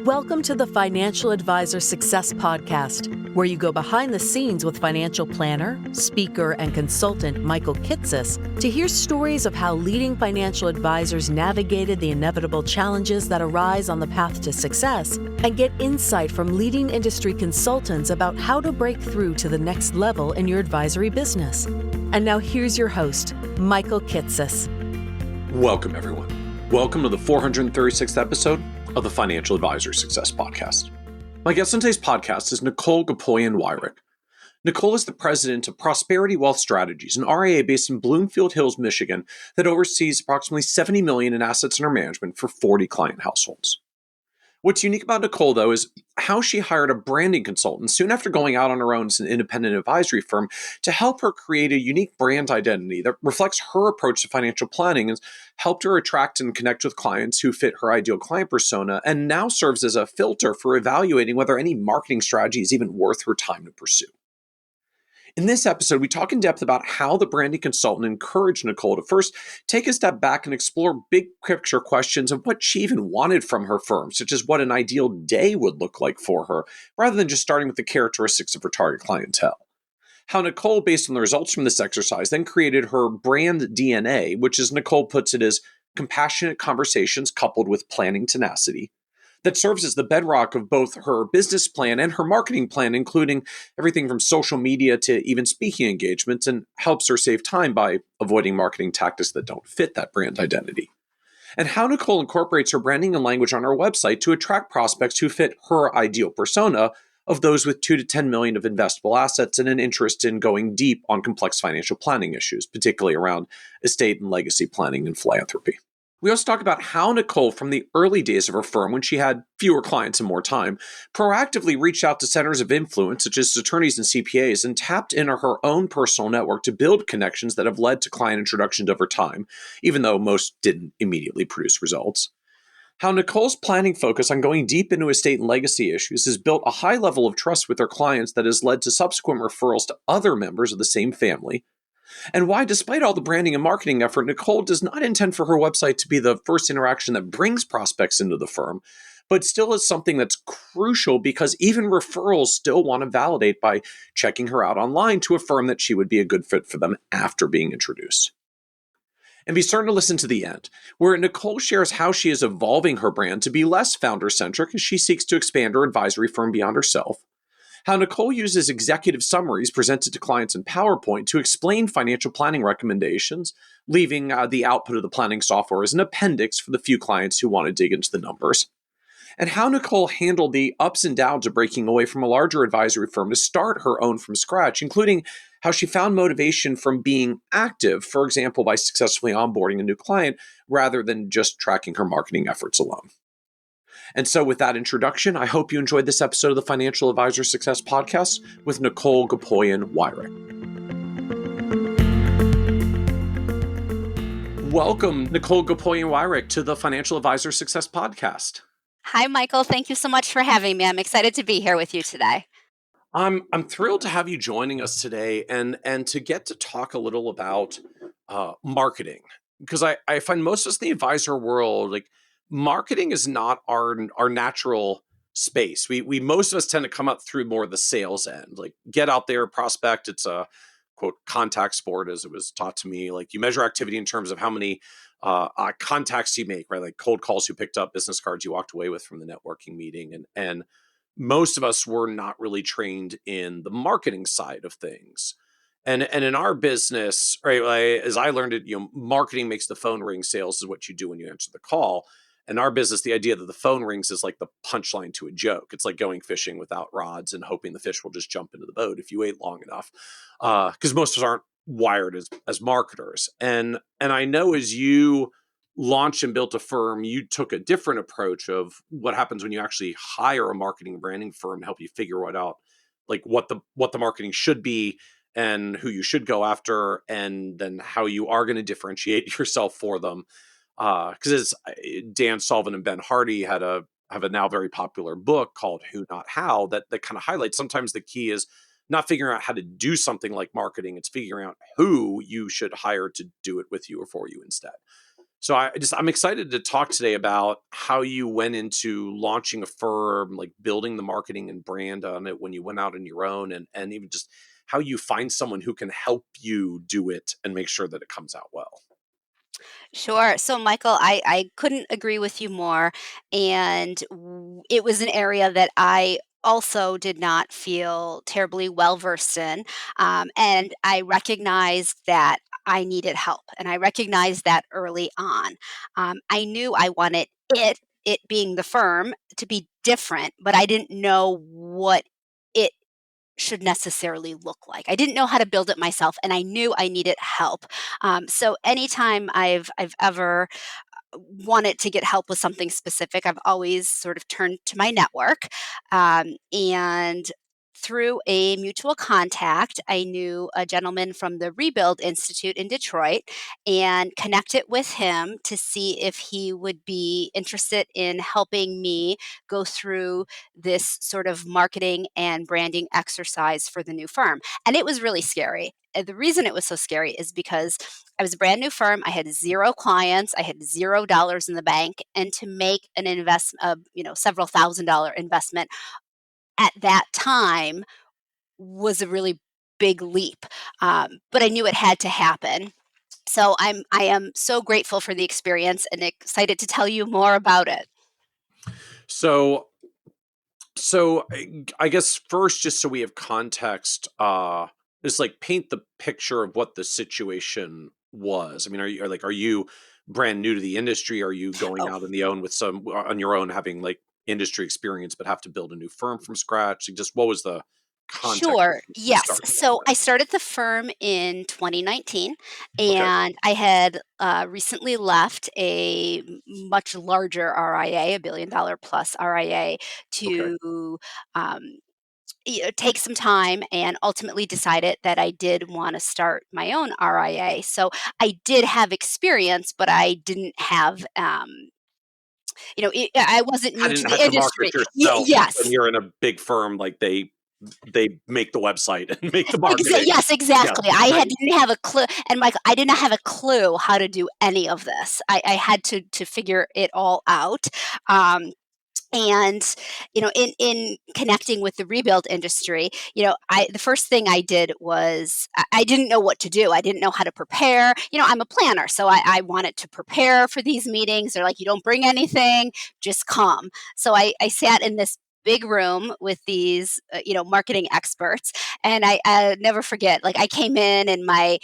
Welcome to the Financial Advisor Success Podcast, where you go behind the scenes with financial planner, speaker, and consultant Michael Kitces to hear stories of how leading financial advisors navigated the inevitable challenges that arise on the path to success, and get insight from leading industry consultants about how to break through to the next level in your advisory business. And now here's your host, Michael Kitces. Welcome, everyone. Welcome to the 436th episode of the Financial Advisor Success Podcast. My guest on today's podcast is Nicole Gopoian Wirick. Nicole is the president of Prosperity Wealth Strategies, an RIA based in Bloomfield Hills, Michigan, that oversees approximately $70 million in assets under management for 40 client households. What's unique about Nicole, though, is how she hired a branding consultant soon after going out on her own as an independent advisory firm to help her create a unique brand identity that reflects her approach to financial planning and helped her attract and connect with clients who fit her ideal client persona, and now serves as a filter for evaluating whether any marketing strategy is even worth her time to pursue. In this episode, we talk in depth about how the branding consultant encouraged Nicole to first take a step back and explore big picture questions of what she even wanted from her firm, such as what an ideal day would look like for her, rather than just starting with the characteristics of her target clientele. How Nicole, based on the results from this exercise, then created her brand DNA, which, as Nicole puts it, is compassionate conversations coupled with planning tenacity, that serves as the bedrock of both her business plan and her marketing plan, including everything from social media to even speaking engagements, and helps her save time by avoiding marketing tactics that don't fit that brand identity. And how Nicole incorporates her branding and language on her website to attract prospects who fit her ideal persona of those with 2 to 10 million of investable assets and an interest in going deep on complex financial planning issues, particularly around estate and legacy planning and philanthropy. We also talk about how Nicole, from the early days of her firm, when she had fewer clients and more time, proactively reached out to centers of influence, such as attorneys and CPAs, and tapped into her own personal network to build connections that have led to client introductions over time, even though most didn't immediately produce results. How Nicole's planning focus on going deep into estate and legacy issues has built a high level of trust with her clients that has led to subsequent referrals to other members of the same family. And why, despite all the branding and marketing effort, Nicole does not intend for her website to be the first interaction that brings prospects into the firm, but still is something that's crucial because even referrals still want to validate by checking her out online to affirm that she would be a good fit for them after being introduced. And be certain to listen to the end, where Nicole shares how she is evolving her brand to be less founder-centric as she seeks to expand her advisory firm beyond herself. How Nicole uses executive summaries presented to clients in PowerPoint to explain financial planning recommendations, leaving the output of the planning software as an appendix for the few clients who want to dig into the numbers. And how Nicole handled the ups and downs of breaking away from a larger advisory firm to start her own from scratch, including how she found motivation from being active, for example, by successfully onboarding a new client, rather than just tracking her marketing efforts alone. And so with that introduction, I hope you enjoyed this episode of the Financial Advisor Success Podcast with Nicole Gopoian Wirick. Welcome, Nicole Gopoian Wirick, to the Financial Advisor Success Podcast. Hi, Michael. Thank you so much for having me. I'm excited to be here with you today. I'm thrilled to have you joining us today and to get to talk a little about marketing, because I find most of us in the advisor world, like, marketing is not our natural space. We most of us tend to come up through more the sales end, like get out there, prospect. It's a quote contact sport, as it was taught to me. Like, you measure activity in terms of how many contacts you make, right? Like cold calls you picked up, business cards you walked away with from the networking meeting, and most of us were not really trained in the marketing side of things. And in our business, right, as I learned it, marketing makes the phone ring. Sales is what you do when you answer the call. In our business, the idea that the phone rings is like the punchline to a joke. It's like going fishing without rods and hoping the fish will just jump into the boat if you wait long enough, because most of us aren't wired as marketers. And I know as you launched and built a firm, you took a different approach of what happens when you actually hire a marketing and branding firm to help you figure it out, like what the marketing should be and who you should go after, and then how you are going to differentiate yourself for them. Because Dan Sullivan and Ben Hardy have a now very popular book called Who Not How that kind of highlights sometimes the key is not figuring out how to do something like marketing. It's figuring out who you should hire to do it with you or for you instead. So I'm excited to talk today about how you went into launching a firm, like building the marketing and brand on it when you went out on your own, and even just how you find someone who can help you do it and make sure that it comes out well. Sure. So, Michael, I couldn't agree with you more. And it was an area that I also did not feel terribly well versed in. And I recognized that I needed help. And I recognized that early on. I knew I wanted it being the firm, to be different, but I didn't know what it should necessarily look like. I didn't know how to build it myself, and I knew I needed help. So anytime I've ever wanted to get help with something specific, I've always sort of turned to my network. And through a mutual contact, I knew a gentleman from the Rebuild Institute in Detroit and connected with him to see if he would be interested in helping me go through this sort of marketing and branding exercise for the new firm. And it was really scary. The reason it was so scary is because I was a brand new firm. I had zero clients. I had $0 in the bank, and to make an investment, several $1,000 investment at that time was a really big leap. But I knew it had to happen. So I am so grateful for the experience and excited to tell you more about it. So I guess first, just so we have context, is like paint the picture of what the situation was. I mean, are you brand new to the industry? Are you going Oh, out on the own with some on your own, having like industry experience, but have to build a new firm from scratch? Like, just what was the context sure. when you Yes. started out So I there? started the firm in 2019, Okay, and I had recently left a much larger RIA, a $1 billion plus RIA, okay. to um, take some time, and ultimately decided that I did want to start my own RIA. So I did have experience, but I didn't have, I wasn't new to Hadn't the had to market industry. yourself like when Yes. you're in a big firm, like they make the website and make the marketing. Yes, Yes, exactly. right. Didn't have a clue, and Michael, I did not have a clue how to do any of this. I had to figure it all out. Um, and in connecting with the rebuild industry, I the first thing I did was I didn't know what to do. I didn't know how to prepare. I'm a planner, so I wanted to prepare for these meetings. They're like, you don't bring anything, just come. So I sat in this big room with these marketing experts, and I never forget, like, I came in my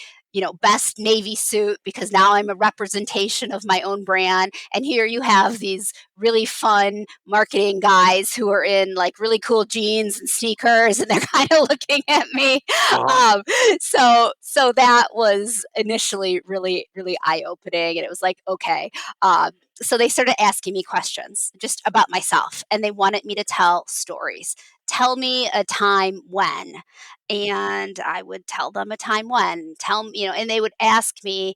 best navy suit, because now I'm a representation of my own brand, and here you have these really fun marketing guys who are in like really cool jeans and sneakers, and they're kind of looking at me. Uh-huh. um, so that was initially really really eye opening, and it was like, okay. So they started asking me questions just about myself, and they wanted me to tell stories. Tell me a time when. And I would tell them a time when. Tell me, and they would ask me.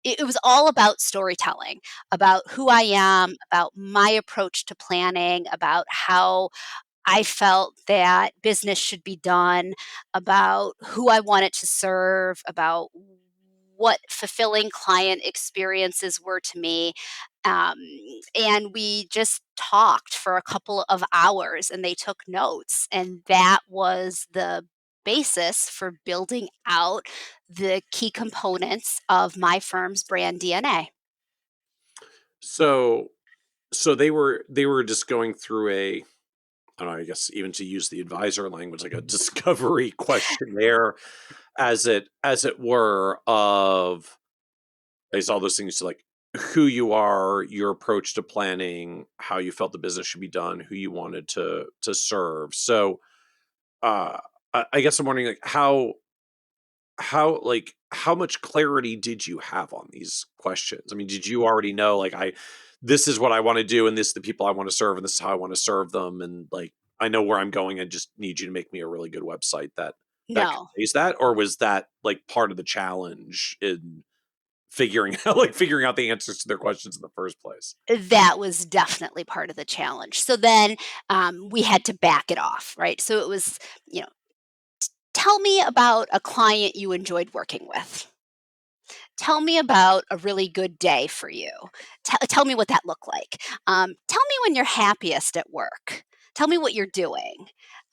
It was all about storytelling, about who I am, about my approach to planning, about how I felt that business should be done, about who I wanted to serve, about what fulfilling client experiences were to me. Um, and we just talked for a couple of hours, and they took notes. And that was the basis for building out the key components of my firm's brand DNA. So they were just going through I don't know, I guess even to use the advisor language, like a discovery questionnaire, as it were, of I guess all those things to like who you are, your approach to planning, how you felt the business should be done, who you wanted to serve. So uh I guess I'm wondering like how much clarity did you have on these questions? I mean, did you already know like I this is what I want to do and this is the people I want to serve and this is how I want to serve them and like I know where I'm going. I just need you to make me a really good website that No, conveys that, or was that like part of the challenge in figuring out the answers to their questions in the first place? that was definitely part of the challenge. So then we had to back it off, right? So it was, you know, tell me about a client you enjoyed working with. tell me about a really good day for you. Tell me what that looked like. Tell me when you're happiest at work. Tell me what you're doing.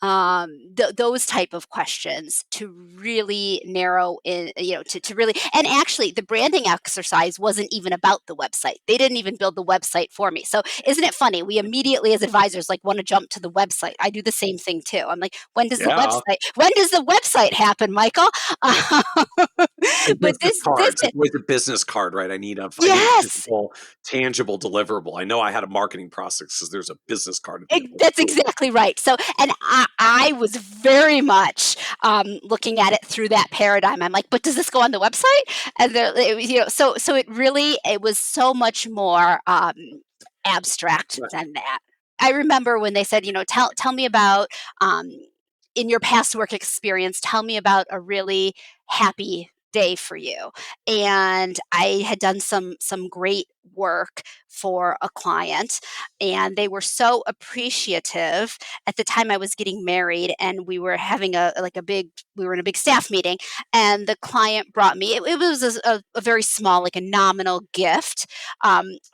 Those type of questions to really narrow in, to really, and actually the branding exercise wasn't even about the website. They didn't even build the website for me. So isn't it funny? We immediately as advisors like want to jump to the website. I do the same thing too. I'm like, Yeah. when does the website happen, Michael? And But business this, cards. It's always a business card, right? I need a yes, physical, tangible deliverable. I know I had a marketing process because there's a business card at the end of That's school. exactly right. So, and I was very much looking at it through that paradigm. I'm like, but does this go on the website? And it was, so it was so much more abstract Right. than that. I remember when they said, tell me about um, in your past work experience, tell me about a really happy day for you. And I had done some great work for a client, and they were so appreciative. At the time I was getting married, and we were having we were in a big staff meeting, and the client brought me, it was a very small, like a nominal gift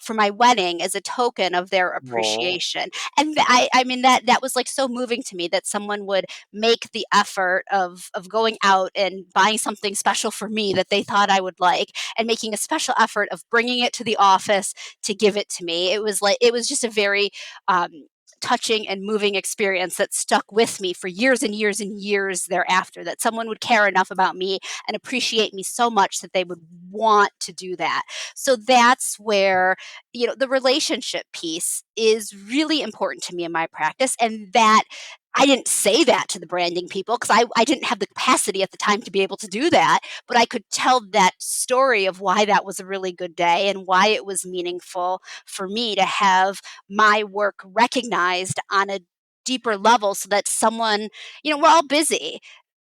for my wedding as a token of their Aw. appreciation. And I mean, that was like so moving to me that someone would make the effort of going out and buying something special for me that they thought I would like, and making a special effort of bringing it to the office to give it to me. It was just a very um, touching and moving experience that stuck with me for years and years and years thereafter, that someone would care enough about me and appreciate me so much that they would want to do that. So that's where, the relationship piece is really important to me in my practice. And that I didn't say that to the branding people because I didn't have the capacity at the time to be able to do that, but I could tell that story of why that was a really good day and why it was meaningful for me to have my work recognized on a deeper level, so that someone, we're all busy.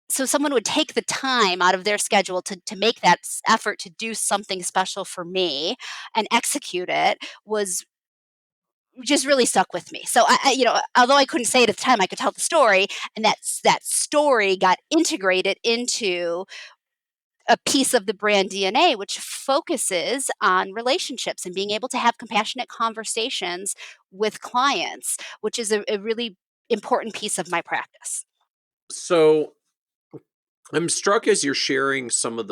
So someone would take the time out of their schedule to make that effort to do something special for me and execute it was just really stuck with me. So although I couldn't say it at the time, I could tell the story, and that story got integrated into a piece of the brand DNA, which focuses on relationships and being able to have compassionate conversations with clients, which is a really important piece of my practice. So I'm struck as you're sharing some of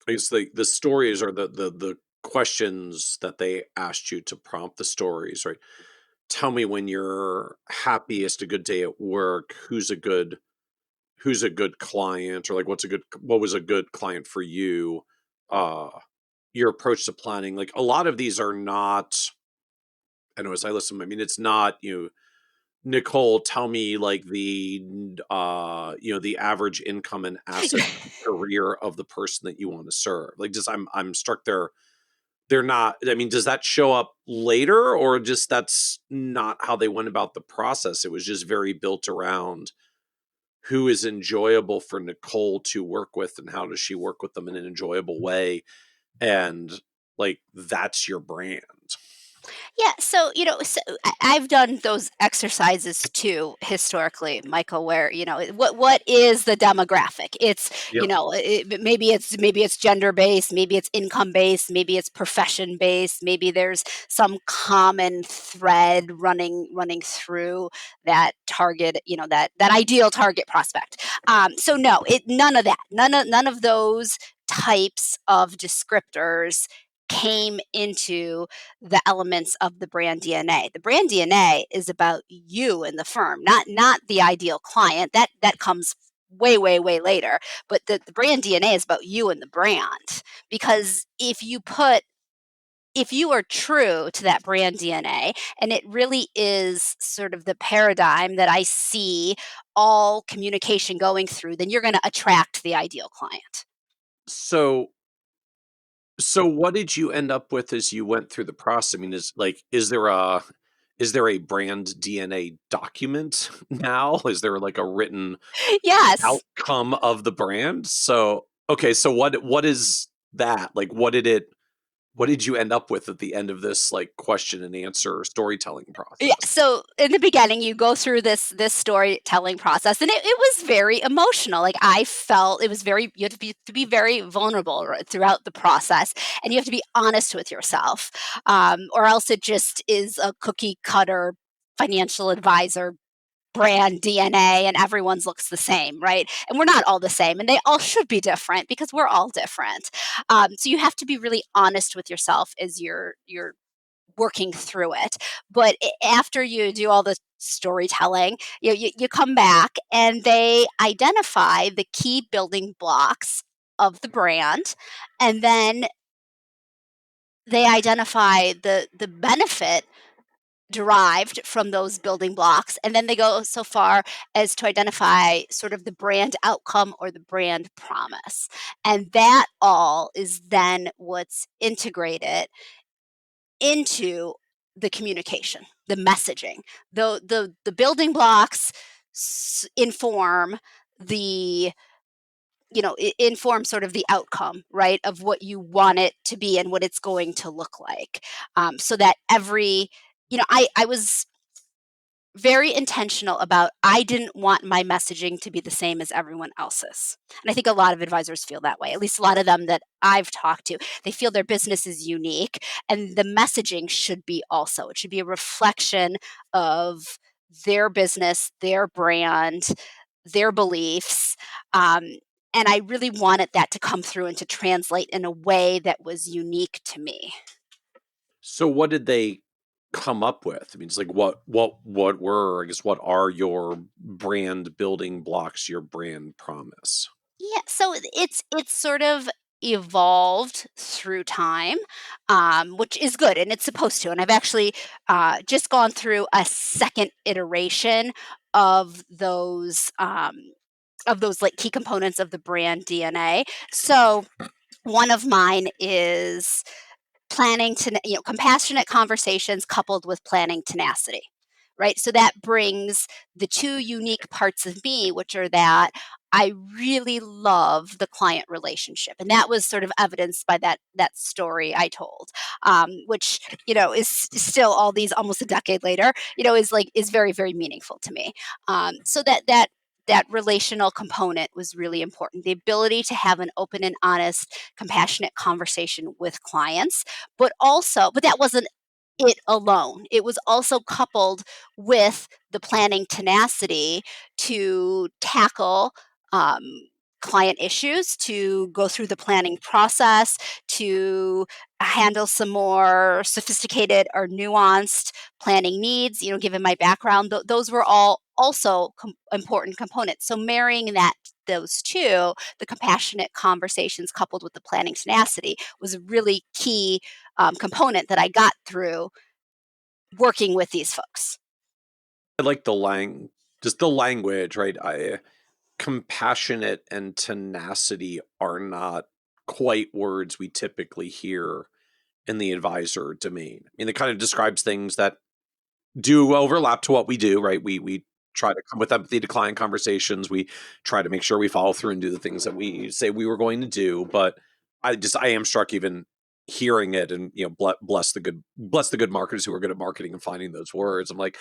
I guess the stories or the questions that they asked you to prompt the stories, right? Tell me when you're happiest, a good day at work, who's a good client, or like what was a good client for you, uh your approach to planning. Like a lot of these are not, I know as I listen, I mean it's not, Nicole, tell me like the average income and asset career of the person that you want to serve. Like just I'm struck they're not, I mean, does that show up later, or just that's not how they went about the process? It was just very built around who is enjoyable for Nicole to work with and how does she work with them in an enjoyable way, and like that's your brand. Yeah, so I've done those exercises too historically, Michael. Where what is the demographic? It's Yeah. maybe it's gender based, maybe it's income based, maybe it's profession based, maybe there's some common thread running through that target, that ideal target prospect. So no, none of that, none of those types of descriptors came into the elements of the brand DNA. The brand DNA is about you and the firm, not the ideal client. That comes way, way, way later. But the brand DNA is about you and the brand. Because if you are true to that brand DNA, and it really is sort of the paradigm that I see all communication going through, then you're going to attract the ideal client. So so what did you end up with as you went through the process? I mean, is there a brand DNA document now? Is there like a written Yes. outcome of the brand? So okay, so what is that? Like what did it What did you end up with at the end of this like question and answer storytelling Yeah, process? so in the beginning, you go through this storytelling process, and it was very emotional. Like I felt it was very you have to be very vulnerable throughout the process, and you have to be honest with yourself, or else it just is a cookie cutter financial advisor brand DNA, and everyone's looks the same, right? And we're not all the same, and they all should be different because we're all different. So you have to be really honest with yourself as you're working through it. But after you do all the storytelling, you come back and they identify the key building blocks of the brand, and then they identify the benefit derived from those building blocks, and then they go so far as to identify sort of the brand outcome or the brand promise, and that all is then what's integrated into the communication, the messaging. The building blocks inform the inform sort of the outcome, right, of what you want it to be and what it's going to look like. So that every I was very intentional about I didn't want my messaging to be the same as everyone else's. And I think a lot of advisors feel that way. At least a lot of them that I've talked to, they feel their business is unique and the messaging should be also. It should be a reflection of their business, their brand, their beliefs. And I really wanted that to come through and to translate in a way that was unique to me. So what did they come up with? I mean, it's like what were, I guess, what are your brand building blocks, your brand promise? Yeah, so it's sort of evolved through time, which is good, and it's supposed to. And I've actually just gone through a second iteration of those like key components of the brand DNA. So one of mine is compassionate conversations coupled with planning tenacity, right? So that brings the two unique parts of me, which are that I really love the client relationship, and that was sort of evidenced by that story I told, which is still all these almost a decade later, is very very meaningful to me. So that relational component was really important. The ability to have an open and honest, compassionate conversation with clients, but that wasn't it alone. It was also coupled with the planning tenacity to tackle um, client issues, to go through the planning process, to handle some more sophisticated or nuanced planning needs. Given my background, those were all also important components. So marrying those two, the compassionate conversations coupled with the planning tenacity, was a really key component that I got through working with these folks. I like just the language, right? Compassionate and tenacity are not quite words we typically hear in the advisor domain. I mean, it kind of describes things that do overlap to what we do, right? We try to come with empathy to client conversations. We try to make sure we follow through and do the things that we say we were going to do. But I am struck even hearing it, and bless the good marketers who are good at marketing and finding those words. I'm like,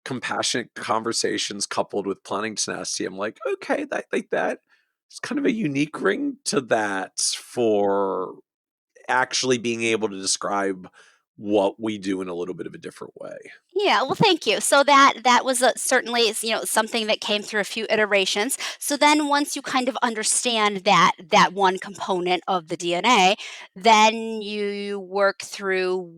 compassionate conversations coupled with planning tenacity. I'm like, okay, that like that. It's kind of a unique ring to that for actually being able to describe what we do in a little bit of a different way. Yeah, well, thank you. So that was certainly something that came through a few iterations. So then once you kind of understand that one component of the DNA, then you work through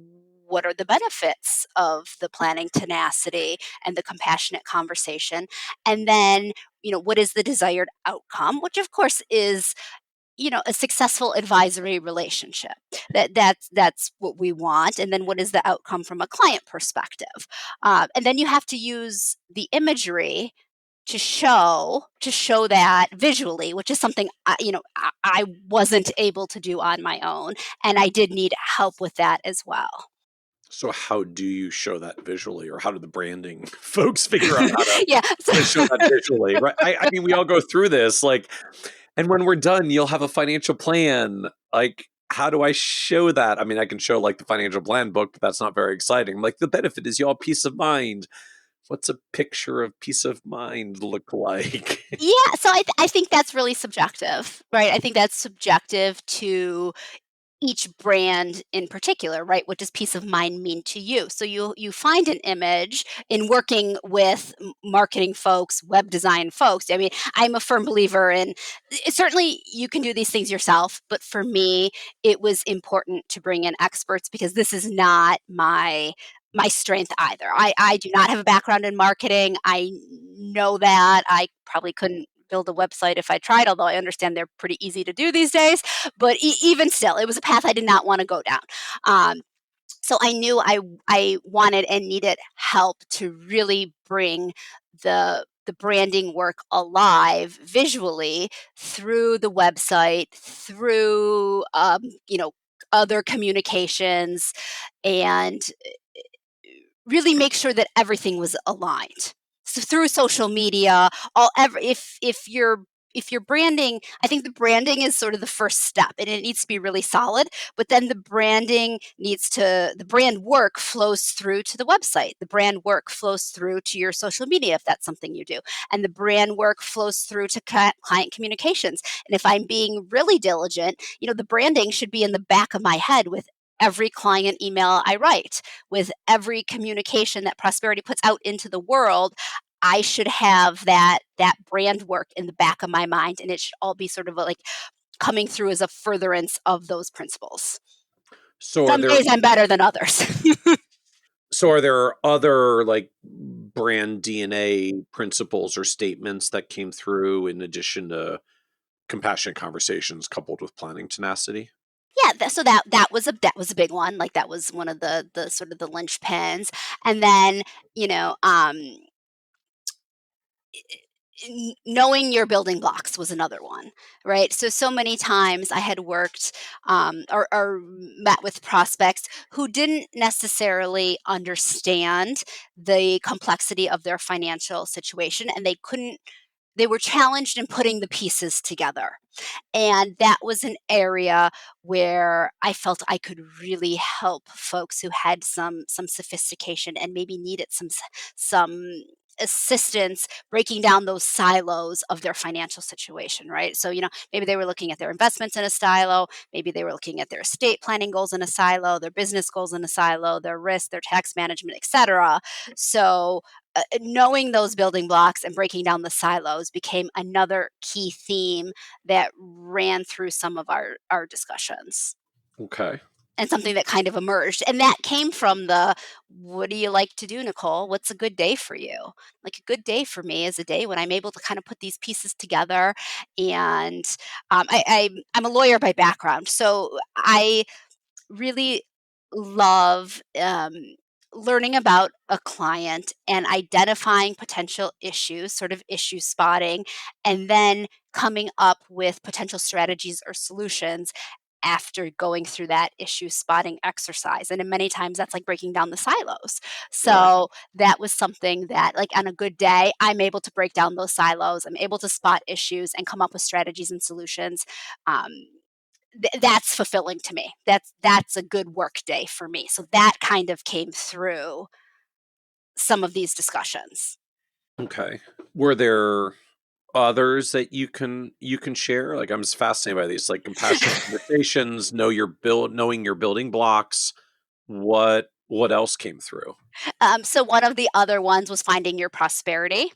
what are the benefits of the planning tenacity and the compassionate conversation, and then what is the desired outcome, which of course is a successful advisory relationship. That's what we want. And then what is the outcome from a client perspective? And then you have to use the imagery to show that visually, which is something I wasn't able to do on my own, and I did need help with that as well. So how do you show that visually, or how do the branding folks figure out Yeah. to show that visually? Right? I mean, we all go through this, like, and when we're done, you'll have a financial plan. Like, how do I show that? I mean, I can show like the financial plan book, but that's not very exciting. Like the benefit is y'all peace of mind. What's a picture of peace of mind look like? Yeah, so I think that's really subjective, right? I think that's subjective to each brand in particular, right? What does peace of mind mean to you? So you find an image in working with marketing folks, web design folks. I mean, I'm a firm believer in certainly you can do these things yourself, but for me, it was important to bring in experts because this is not my strength either. I do not have a background in marketing. I know that. I probably couldn't build a website if I tried, although I understand they're pretty easy to do these days. But even still, it was a path I did not want to go down. So I knew I wanted and needed help to really bring the branding work alive visually through the website, through other communications, and really make sure that everything was aligned. So through social media, if you're branding, I think the branding is sort of the first step and it needs to be really solid, but then the brand work flows through to the website. The brand work flows through to your social media if that's something you do. And the brand work flows through to client communications. And if I'm being really diligent, the branding should be in the back of my head with every client email I write, with every communication that Prosperity puts out into the world. I should have that brand work in the back of my mind, and it should all be sort of like coming through as a furtherance of those principles. So are Some there days I'm better than others. other like brand DNA principles or statements that came through in addition to compassionate conversations coupled with planning tenacity? Yeah, so that was a big one. Like that was one of the sort of the linchpins, and then you know um, knowing your building blocks was another one, right? So many times I had worked or met with prospects who didn't necessarily understand the complexity of their financial situation, and they were challenged in putting the pieces together. And that was an area where I felt I could really help folks who had some sophistication and maybe needed some assistance breaking down those silos of their financial situation, right? So, maybe they were looking at their investments in a silo, maybe they were looking at their estate planning goals in a silo, their business goals in a silo, their risk, their tax management, etc. So, knowing those building blocks and breaking down the silos became another key theme that ran through some of our discussions, Okay. and something that kind of emerged. And that came from the, what do you like to do, Nicole? What's a good day for you? Like a good day for me is a day when I'm able to kind of put these pieces together. And I'm a lawyer by background. So I really love learning about a client and identifying potential issues, sort of issue spotting, and then coming up with potential strategies or solutions after going through that issue spotting exercise. And then many times that's like breaking down the silos. Right. So that was something that, like, on a good day, I'm able to break down those silos. I'm able to spot issues and come up with strategies and solutions. Um, that's fulfilling to me. That's a good work day for me. So that kind of came through some of these discussions. Okay. Were there others that you can share? Like I'm just fascinated by these, like compassionate conversations, knowing your building blocks. What else came through? So one of the other ones was finding your prosperity.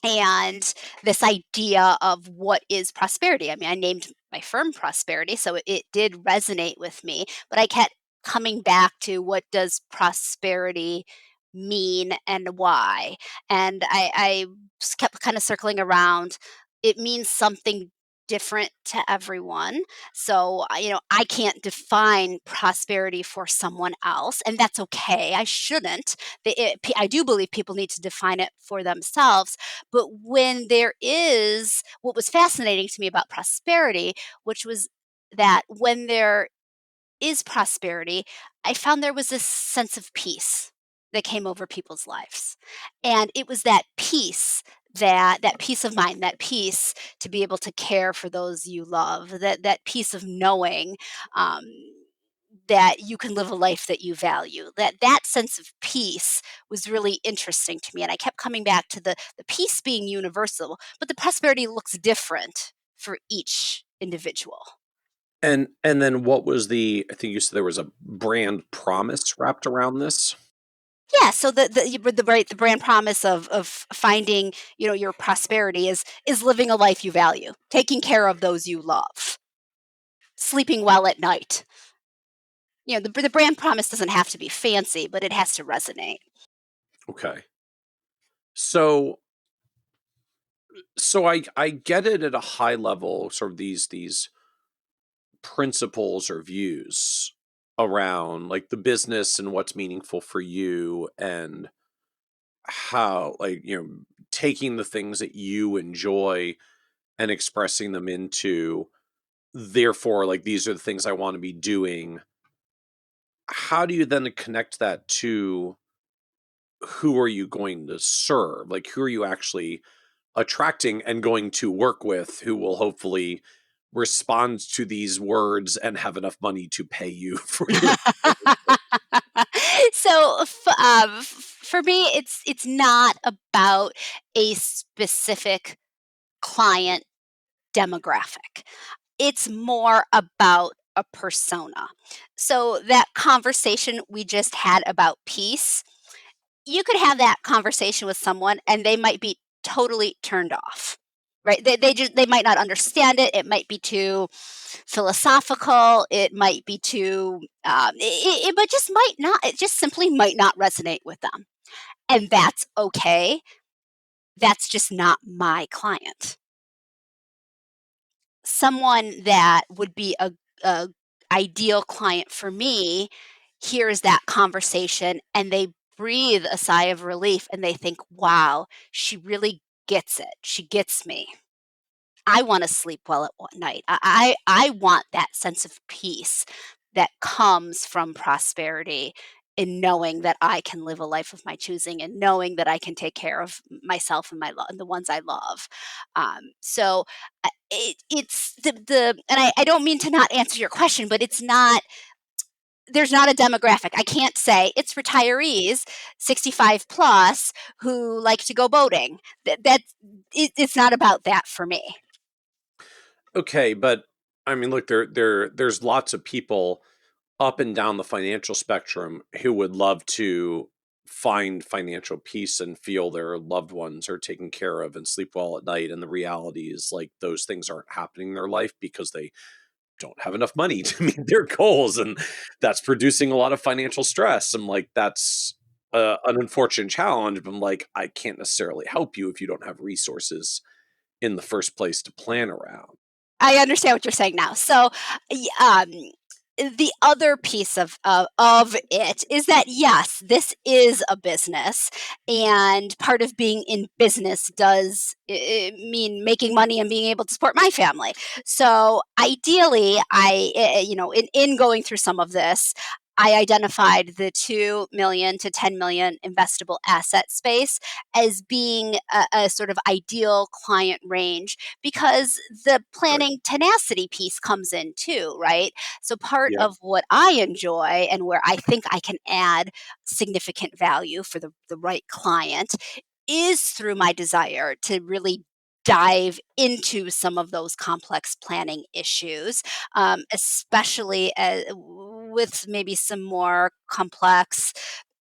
And this idea of what is prosperity. I mean, I named my firm Prosperity, so it did resonate with me, but I kept coming back to, what does prosperity mean and why? And I just kept kind of circling around. It means something different to everyone. So, I can't define prosperity for someone else, and that's okay. I shouldn't. I do believe people need to define it for themselves. But when there is, what was fascinating to me about prosperity, which was that when there is prosperity, I found there was this sense of peace that came over people's lives. And it was that peace that peace of mind, that peace to be able to care for those you love, that peace of knowing um, that you can live a life that you value. That sense of peace was really interesting to me, and I kept coming back to the peace being universal, but the prosperity looks different for each individual. And then what was I think you said there was a brand promise wrapped around this? Yeah, so the brand promise of finding, your prosperity is living a life you value, taking care of those you love, sleeping well at night. The brand promise doesn't have to be fancy, but it has to resonate. Okay. So I get it at a high level, sort of these principles or views around like the business and what's meaningful for you and how taking the things that you enjoy and expressing them into, therefore, like, these are the things I want to be doing. How do you then connect that to who are you going to serve? Like, who are you actually attracting and going to work with who will hopefully respond to these words and have enough money to pay you for your So for me, it's not about a specific client demographic. It's more about a persona. So that conversation we just had about peace, you could have that conversation with someone and they might be totally turned off. Right? They might not understand it. It might be too philosophical. It might be too it just simply might not resonate with them. And that's okay. That's just not my client. Someone that would be a ideal client for me hears that conversation and they breathe a sigh of relief and they think, wow, she really gets it. She gets me. I want to sleep well at night. I want that sense of peace that comes from prosperity in knowing that I can live a life of my choosing and knowing that I can take care of myself and and the ones I love. So it's and I don't mean to not answer your question, but there's not a demographic. I can't say it's retirees 65 plus who like to go boating. It's not about that for me. Okay, but I mean, look, there's lots of people up and down the financial spectrum who would love to find financial peace and feel their loved ones are taken care of and sleep well at night. And the reality is, like, those things aren't happening in their life because they don't have enough money to meet their goals. And that's producing a lot of financial stress. And like, that's an unfortunate challenge. But I'm like, I can't necessarily help you if you don't have resources in the first place to plan around. I understand what you're saying now. So, the other piece of it is that yes, this is a business, and part of being in business does mean making money and being able to support my family. So, ideally, in going through some of this, I identified the 2 million to 10 million investable asset space as being a sort of ideal client range because the Right. planning tenacity piece comes in too, right? So part Yeah. of what I enjoy and where I think I can add significant value for the right client is through my desire to really dive into some of those complex planning issues, especially with maybe some more complex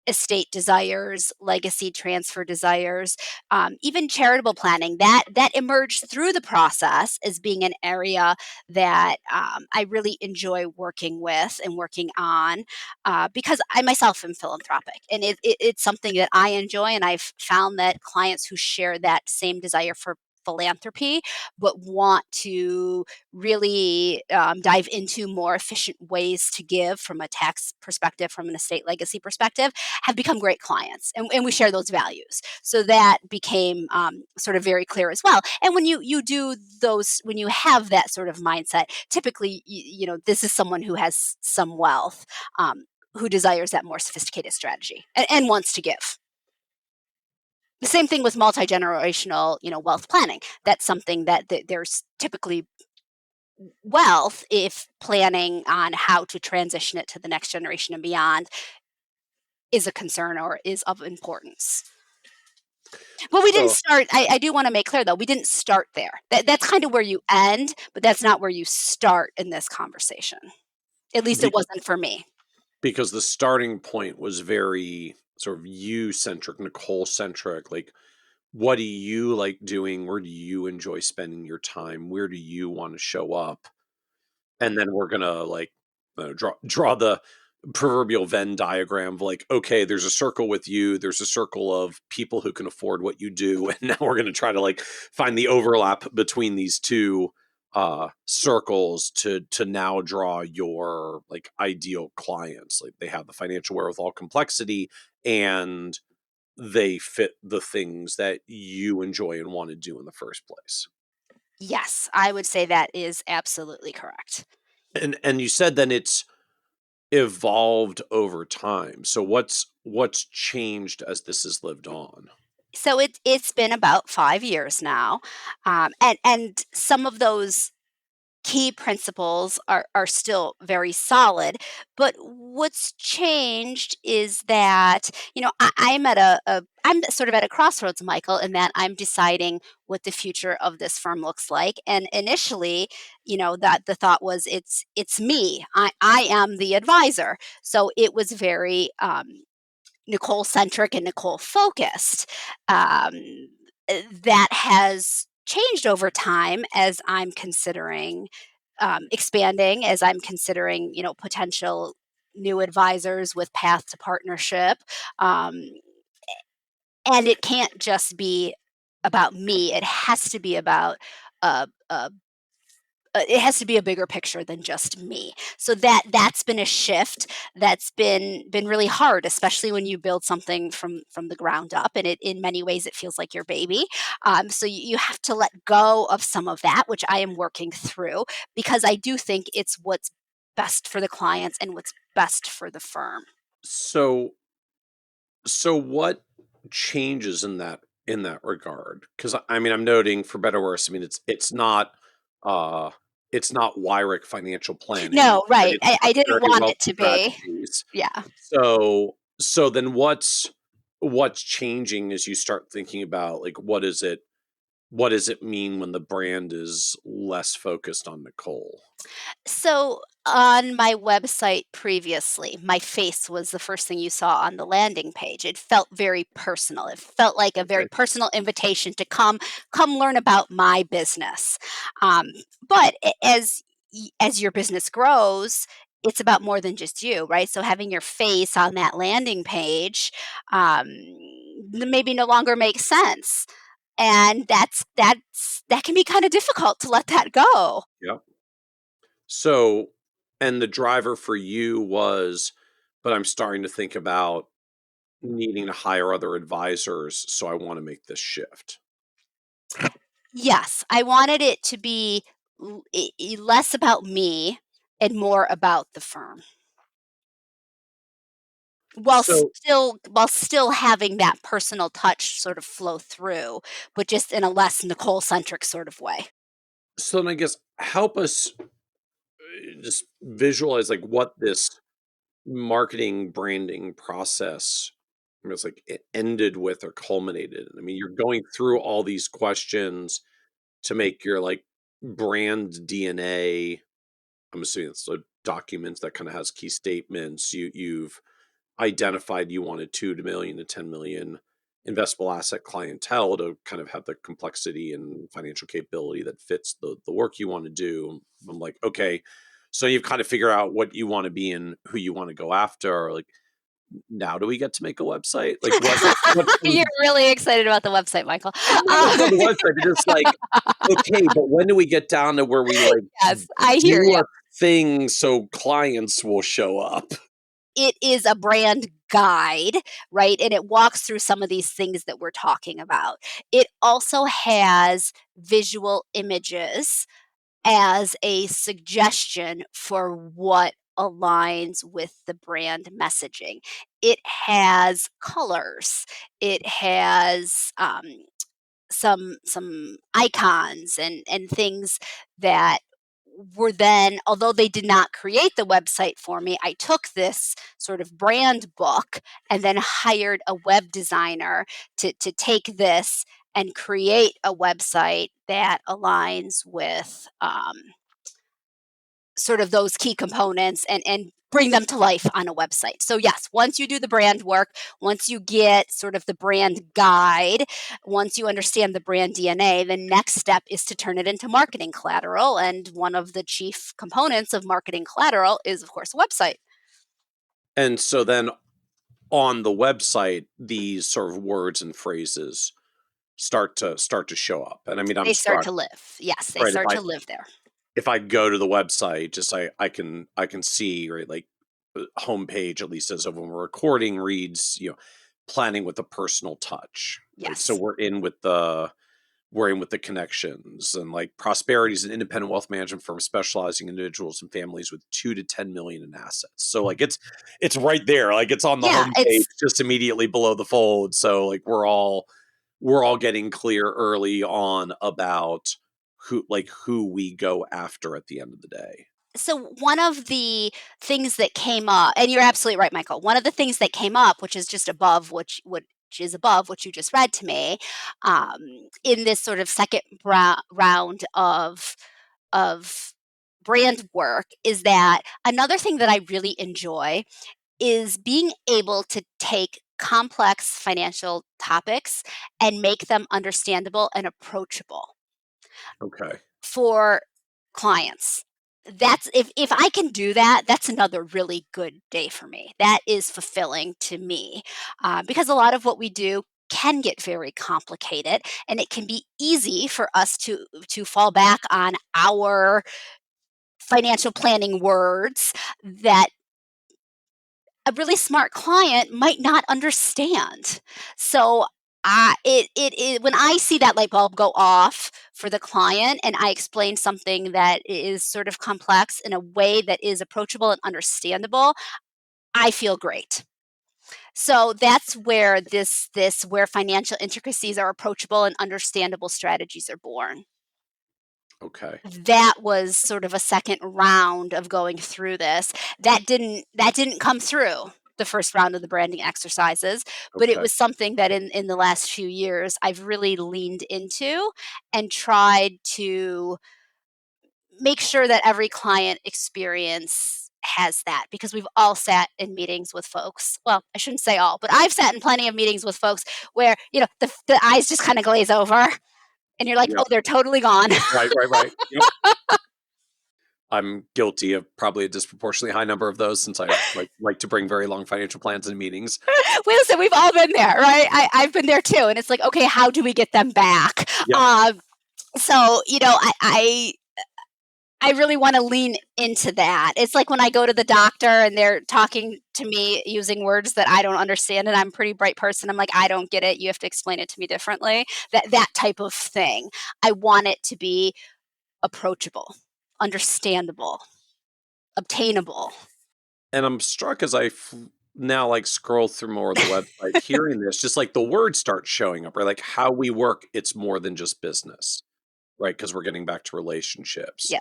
estate desires, legacy transfer desires, even charitable planning that emerged through the process as being an area that I really enjoy working with and working on because I myself am philanthropic and it's something that I enjoy and I've found that clients who share that same desire for philanthropy but want to really dive into more efficient ways to give from a tax perspective, from an estate legacy perspective, have become great clients. And we share those values. So that became sort of very clear as well. And when you do those, when you have that sort of mindset, typically, this is someone who has some wealth, who desires that more sophisticated strategy and wants to give. The same thing with multi-generational, wealth planning. That's something that there's typically wealth if planning on how to transition it to the next generation and beyond is a concern or is of importance. But we didn't So start. I do want to make clear, though, we didn't start there. That's kind of where you end, but that's not where you start in this conversation. At least it be- wasn't for me. because the starting point was very sort of you centric, Nicole centric. Like, what do you like doing? Where do you enjoy spending your time? Where do you want to show up? And then we're gonna like draw the proverbial Venn diagram of like, okay, there's a circle with you, there's a circle of people who can afford what you do, and now we're gonna try to like find the overlap between these two circles to now draw your like ideal clients. Like they have the financial wherewithal, complexity, and they fit the things that you enjoy and want to do in the first place. Yes, I would say that is absolutely correct. And you said then it's evolved over time. So what's changed as this has lived on? So it's been about 5 years now, and some of those key principles are still very solid. But what's changed is that, I'm at I'm sort of at a crossroads, Michael, in that I'm deciding what the future of this firm looks like. And initially, that the thought was it's me. I am the advisor. So it was very Nicole centric and Nicole focused. That has changed over time as I'm considering expanding, as I'm considering, potential new advisors with path to partnership. Um, and it can't just be about me. It has to be about uh, uh, it has to be a bigger picture than just me. So that's been a shift that's been really hard, especially when you build something from the ground up, and it in many ways it feels like your baby. So you have to let go of some of that, which I am working through, because I do think it's what's best for the clients and what's best for the firm. So so what changes in that regard? Because I mean, I'm noting for better or worse. I mean, uh it's not Wyrick financial planning, No, but right. it's I didn't very want it wealthy to be. strategies. Yeah. So then what's changing as you start thinking about like what does it mean when the brand is less focused on Nicole? So on my website previously, my face was the first thing you saw on the landing page. It felt very personal. It felt like a very Okay. personal invitation to come learn about my business. Um, but as your business grows, it's about more than just you, right? So having your face on that landing page maybe no longer makes sense, and that can be kind of difficult to let that go. Yeah. So, and the driver for you was, but I'm starting to think about needing to hire other advisors, so I want to make this shift. Yes, I wanted it to be less about me and more about the firm, So, while still having that personal touch sort of flow through, but just in a less Nicole centric sort of way. so then I guess help us just visualize like what this marketing branding process was like it ended with or culminated. I mean, you're going through all these questions to make your like brand DNA. I'm assuming it's a document that kind of has key statements. You've identified you wanted 2 million to 10 million investable asset clientele to kind of have the complexity and financial capability that fits the work you want to do. I'm like, okay, so you've kind of figured out what you want to be and who you want to go after. Like, now do we get to make a website? Like, what You're comes really excited about the website, Michael. not necessarily the website, but just like, okay, but when do we get down to where we like Yes, I hear do you. a thing so clients will show up? It is a brand guide, right? And it walks through some of these things that we're talking about. It also has visual images as a suggestion for what aligns with the brand messaging. It has colors. It has some icons and things that were then, although they did not create the website for me, I took this sort of brand book and then hired a web designer to take this and create a website that aligns with sort of those key components and bring them to life on a website. So yes, once you do the brand work, once you get sort of the brand guide, once you understand the brand DNA, the next step is to turn it into marketing collateral. And one of the chief components of marketing collateral is, of course, a website. And so then on the website, these sort of words and phrases start to show up. And I mean, I'm They start struck, to live. Yes, they right? start to live there. If I go to the website, just I can see, right, like homepage, at least as of when we're recording, reads, planning with a personal touch. Right. So Yes. we're in with the connections, and like Prosperity is an independent wealth management firm specializing in individuals and families with 2 to 10 million in assets. So like it's right there, like it's on the Yeah, homepage just immediately below the fold. So like we're all getting clear early on about who we go after at the end of the day. so one of the things that came up, and you're absolutely right, Michael. One of the things that came up, which is just above which is above what you just read to me, in this sort of second round of brand work, is that another thing that I really enjoy is being able to take complex financial topics and make them understandable and approachable Okay. for clients. That's if I can do that, that's another really good day for me. That is fulfilling to me, because a lot of what we do can get very complicated, and it can be easy for us to fall back on our financial planning words that a really smart client might not understand. So when I see that light bulb go off for the client and I explain something that is sort of complex in a way that is approachable and understandable, I feel great. So that's where this where financial intricacies are approachable and understandable strategies are born. Okay. That was sort of a second round of going through this. That didn't come through the first round of the branding exercises, but it Okay. was something that in the last few years I've really leaned into and tried to make sure that every client experience has that, because we've all sat in meetings with folks. Well, I shouldn't say all, but I've sat in plenty of meetings with folks where, the eyes just kind of glaze over and you're like, Yeah. "Oh, they're totally gone." Right. Yep. I'm guilty of probably a disproportionately high number of those, since I like to bring very long financial plans in meetings. Listen, we've all been there, right? I've been there too, and it's like, okay, how do we get them back? Yep. So I really want to lean into that. It's like when I go to the doctor and they're talking to me using words that I don't understand, and I'm a pretty bright person. I'm like, I don't get it. You have to explain it to me differently. That type of thing. I want it to be approachable, understandable, obtainable. And I'm struck as now like scroll through more of the website, hearing this, just like the words start showing up, right? Like how we work, it's more than just business, right? Because we're getting back to relationships. Yeah.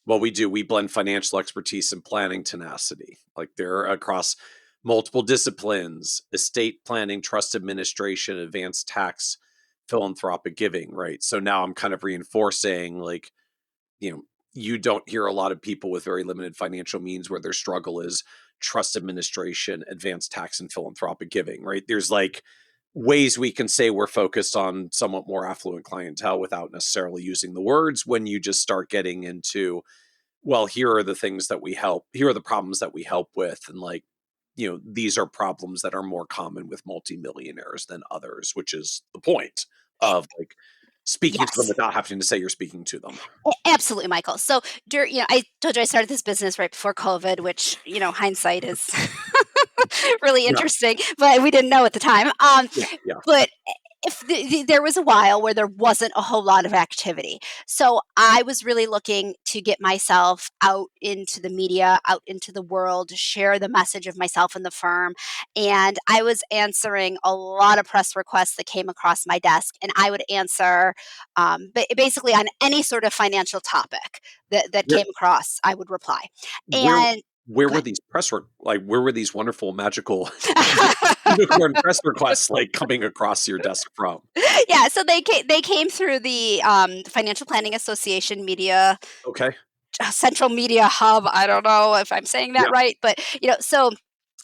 What we do, we blend financial expertise and planning tenacity. Like they're across multiple disciplines: estate planning, trust administration, advanced tax, philanthropic giving, right? So now I'm kind of reinforcing, like, you don't hear a lot of people with very limited financial means where their struggle is trust administration, advanced tax, and philanthropic giving, right? There's like ways we can say we're focused on somewhat more affluent clientele without necessarily using the words, when you just start getting into, well, here are the things that we help, here are the problems that we help with. And like, these are problems that are more common with multimillionaires than others, which is the point of like speaking to them Yes. without having to say you're speaking to them. Absolutely, Michael. So, I told you I started this business right before COVID, which, hindsight is really Yeah. interesting, but we didn't know at the time. Yeah. But if there was a while where there wasn't a whole lot of activity. So I was really looking to get myself out into the media, out into the world, to share the message of myself and the firm. And I was answering a lot of press requests that came across my desk, and I would answer basically on any sort of financial topic that Where came across, I would reply. where And where go were these where were these wonderful magical unicorn press requests like coming across your desk from? Yeah, so they came through the Financial Planning Association media Okay. central media hub. I don't know if I'm saying that Yeah. right, but so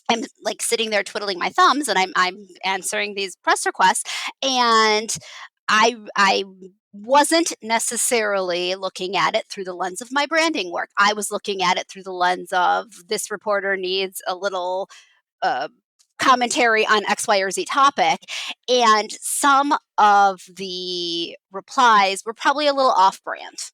I'm like sitting there twiddling my thumbs, and I'm answering these press requests, and I wasn't necessarily looking at it through the lens of my branding work. I was looking at it through the lens of this reporter needs a little uh, commentary on X, Y, or Z topic. And some of the replies were probably a little off brand.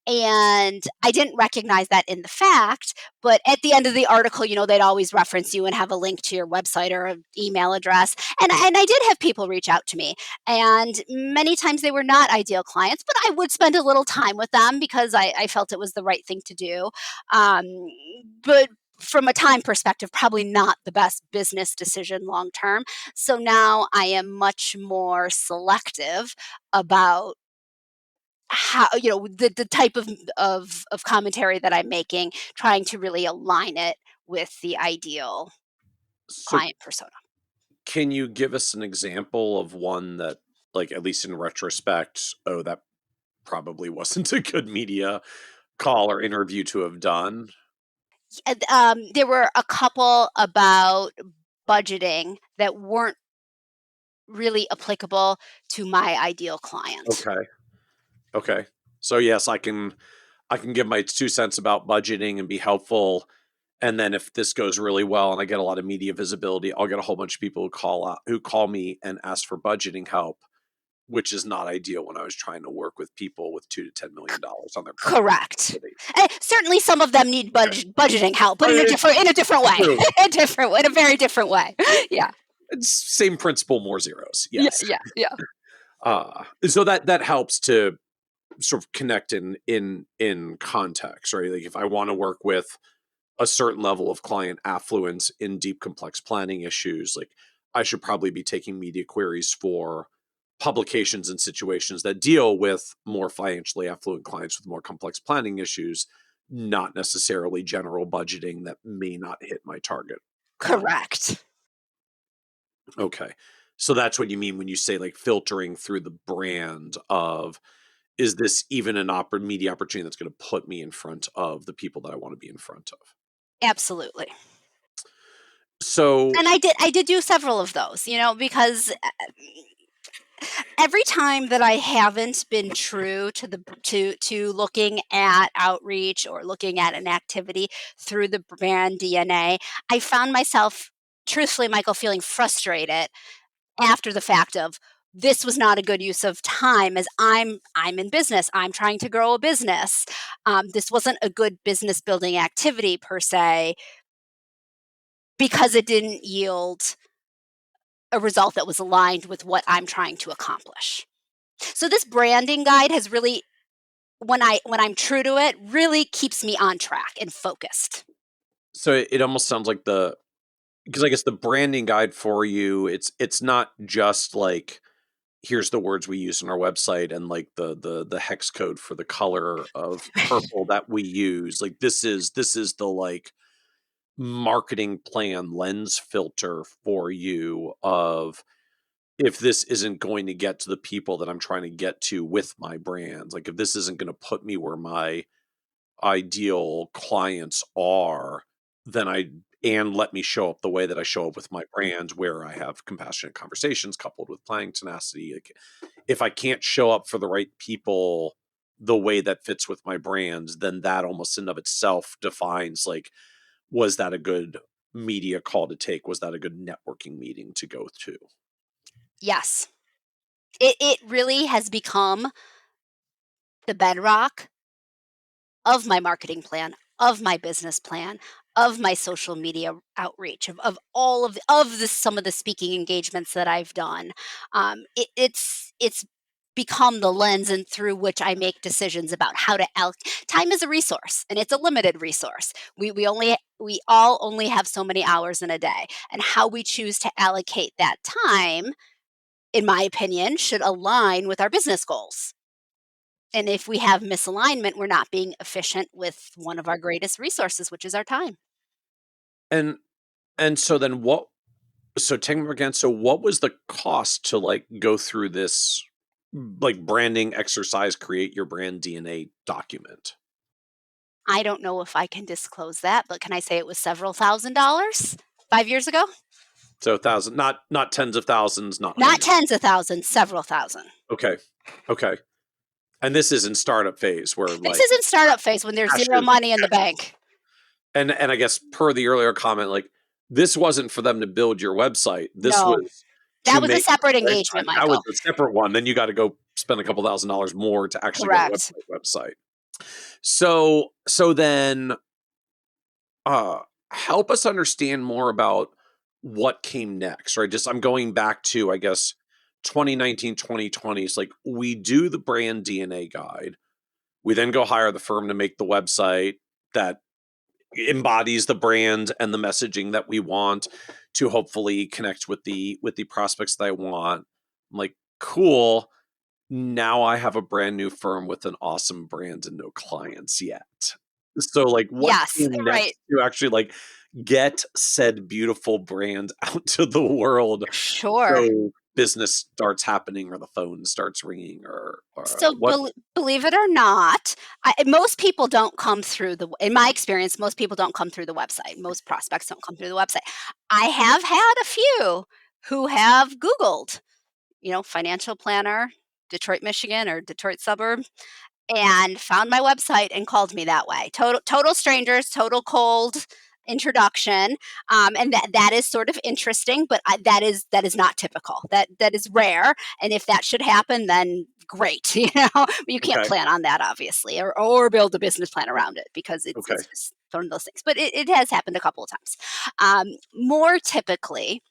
And I didn't recognize that in the fact, but at the end of the article, they'd always reference you and have a link to your website or an email address. And I did have people reach out to me. And many times they were not ideal clients, but I would spend a little time with them because I felt it was the right thing to do. Um, but from a time perspective, probably not the best business decision long term. So now I am much more selective about how the type of commentary that I'm making, trying to really align it with the ideal So client persona. can you give us an example of one that, like, at least in retrospect, oh, that probably wasn't a good media call or interview to have done? And, there were a couple about budgeting that weren't really applicable to my ideal client. Okay. Okay. So yes, I can give my 2 cents about budgeting and be helpful, and then if this goes really well and I get a lot of media visibility, I'll get a whole bunch of people who call me and ask for budgeting help, which is not ideal when I was trying to work with people with $2 to $10 million on their Correct. budget. Certainly, some of them need Okay. budgeting help, but I mean, in a different way, true. in a very different way. Yeah, It's same principle, more zeros. yeah, Yes. yeah, yeah. So that helps to sort of connect in context, right? Like if I want to work with a certain level of client affluence in deep complex planning issues, like I should probably be taking media queries for publications and situations that deal with more financially affluent clients with more complex planning issues, not necessarily general budgeting that may not hit my target client. Correct. Okay. So that's what you mean when you say like filtering through the brand of, is this even an media opportunity that's going to put me in front of the people that I want to be in front of? Absolutely. So And I did do several of those, because every time that I haven't been true to to looking at outreach or looking at an activity through the brand DNA, I found myself, truthfully, Michael, feeling frustrated after the fact of this was not a good use of time, as I'm in business. I'm trying to grow a business. This wasn't a good business building activity per se because it didn't yield a result that was aligned with what I'm trying to accomplish. So this branding guide has really, when I'm true to it, really keeps me on track and focused. it almost sounds like because I guess the branding guide for you, it's not just like here's the words we use on our website and like the hex code for the color of purple that we use. Like this is the like marketing plan lens filter for you of, if this isn't going to get to the people that I'm trying to get to with my brands, like if this isn't going to put me where my ideal clients are, then and let me show up the way that I show up with my brand, where I have compassionate conversations coupled with planning tenacity. Like if I can't show up for the right people the way that fits with my brand, then that almost in of itself defines like, was that a good media call to take? Was that a good networking meeting to go to? Yes, it really has become the bedrock of my marketing plan, of my business plan, of my social media outreach, of all of the some of the speaking engagements that I've done. It's become the lens and through which I make decisions about how to time is a resource, and it's a limited resource. We all only have so many hours in a day, and how we choose to allocate that time, in my opinion, should align with our business goals. And if we have misalignment, we're not being efficient with one of our greatest resources, which is our time. And so then what so take me again, so what was the cost to, like, go through this, like, branding exercise, create your brand DNA document? I don't know if I can disclose that, but can I say it was several $1,000s 5 years ago? So 1,000, not tens of thousands, not Not hundreds. tens of thousands, several thousand. Okay. Okay. And this is in startup phase where, This like, is in startup phase when there's cash 0 is money in the cash is bank. and I guess per the earlier comment, like, this wasn't for them to build your website. This No, was that to was a make separate your engagement, website. That was Michael. a separate one. Then you gotta go spend a couple $1,000s more to actually get a Correct. website. So then, uh, help us understand more about what came next, right? Just I'm going back to, I guess, 2019, 2020. It's like, we do the brand DNA guide. We then go hire the firm to make the website that embodies the brand and the messaging that we want to hopefully connect with the prospects that I want. I'm like, cool. Now I have a brand new firm with an awesome brand and no clients yet. So, like, what Yes, came right. next to actually, like, get said beautiful brand out to the world Sure. so business starts happening or the phone starts ringing or So what? believe it or not, most people don't come through in my experience, most people don't come through the website. Most prospects don't come through the website. I have had a few who have Googled, financial planner, Detroit, Michigan, or Detroit suburb, and found my website and called me that way. Total strangers, total cold introduction, and that is sort of interesting, but that is not typical. That is rare, and if that should happen, then great. But you can't Okay. plan on that, obviously, or build a business plan around it because it's Okay. it's just one of those things. But it has happened a couple of times. More typically,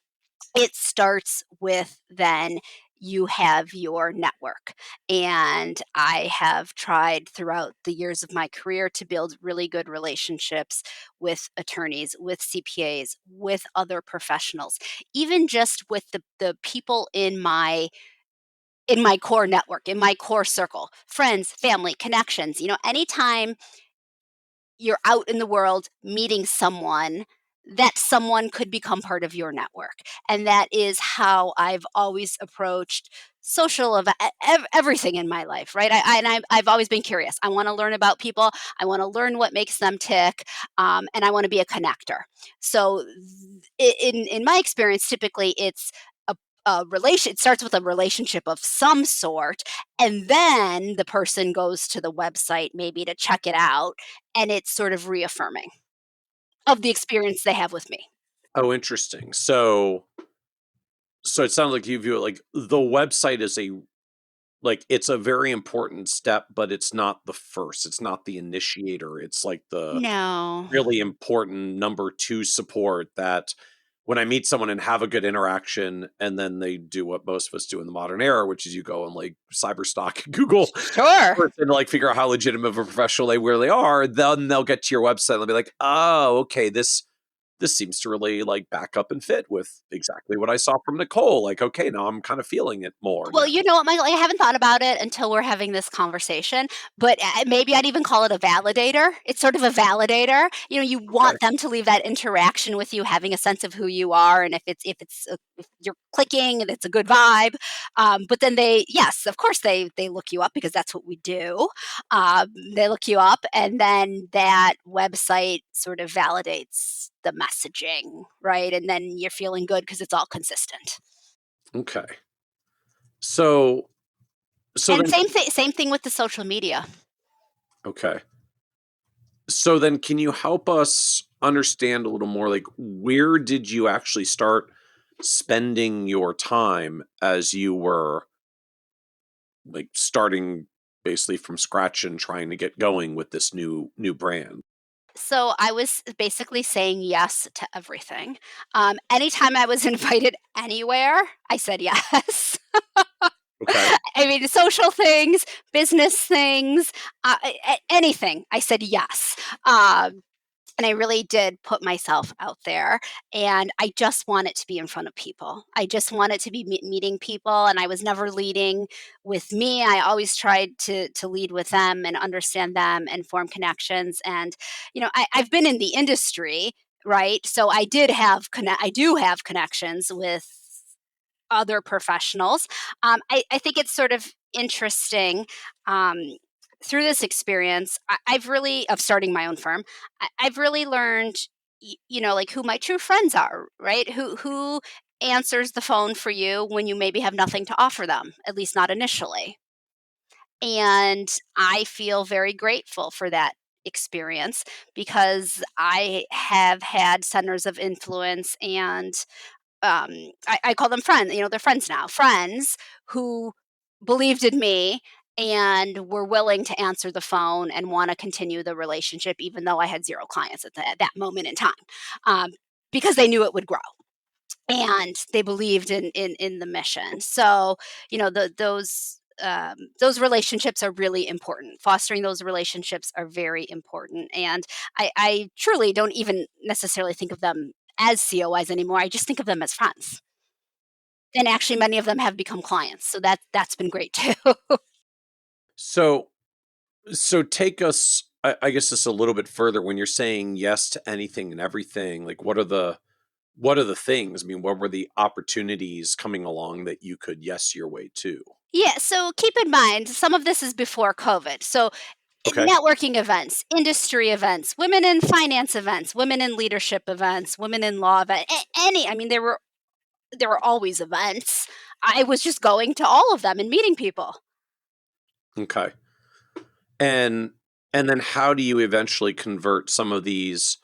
it starts with then you have your network. And I have tried throughout the years of my career to build really good relationships with attorneys, with CPAs, with other professionals, even just with the people in my core network, in my core circle, friends, family, connections. Anytime you're out in the world meeting someone, that someone could become part of your network. And that is how I've always approached everything in my life, right? I've always been curious. I want to learn about people. I want to learn what makes them tick, and I want to be a connector. So, in my experience, typically a relation. It starts with a relationship of some sort, and then the person goes to the website maybe to check it out, and it's sort of reaffirming of the experience they have with me. Oh, interesting. So it sounds like you view it like the website is it's a very important step, but it's not the first. It's not the initiator. It's like the No. really important number 2 support that when I meet someone and have a good interaction, and then they do what most of us do in the modern era, which is you go and, like, cyber stalk Google Sure. first and, like, figure out how legitimate of a professional they really are, then they'll get to your website and they'll be like, "Oh, okay, this seems to really, like, back up and fit with exactly what I saw from Nicole." Like, okay, now I'm kind of feeling it more Well, now. you know what, Michael? I haven't thought about it until we're having this conversation, but maybe I'd even call it a validator. It's sort of a validator. You Okay. want them to leave that interaction with you, having a sense of who you are, and if you're clicking and it's a good vibe. But then yes, of course, they look you up because that's what we do. They look you up, and then that website sort of validates the messaging, right? And then you're feeling good because it's all consistent. Okay. So And then same thing with the social media. okay. So then can you help us understand a little more, like, where did you actually start spending your time as you were, like, starting basically from scratch and trying to get going with this new brand? So I was basically saying yes to everything. Anytime I was invited anywhere, I said yes. Okay. I mean, social things, business things, anything. I said yes. Um, and I really did put myself out there, and I just want it to be in front of people. I just want it to be meeting people, and I was never leading with me. I always tried to lead with them and understand them and form connections. And I've been in the industry, right? So I do have connections with other professionals. I think it's sort of interesting. Um, Through this experience, I've really of starting my own firm. I've really learned, like who my true friends are, right? Who answers the phone for you when you maybe have nothing to offer them, at least not initially. And I feel very grateful for that experience because I have had centers of influence and I call them friends. They're friends now. Friends who believed in me and were willing to answer the phone and want to continue the relationship, even though I had zero clients at that moment in time, um, because they knew it would grow and they believed in the mission. So those relationships are really important. Fostering those relationships are very important, and I truly don't even necessarily think of them as COIs anymore. I just think of them as friends. And actually, many of them have become clients, so that's been great too. So take us, I guess, just a little bit further when you're saying yes to anything and everything. Like, what are the things? I mean, what were the opportunities coming along that you could yes your way to? Yeah, so keep in mind, some of this is before COVID. So Okay. networking events, industry events, women in finance events, women in leadership events, women in law events, any. I mean, there were always events. I was just going to all of them and meeting people. Okay. And then how do you eventually convert some of these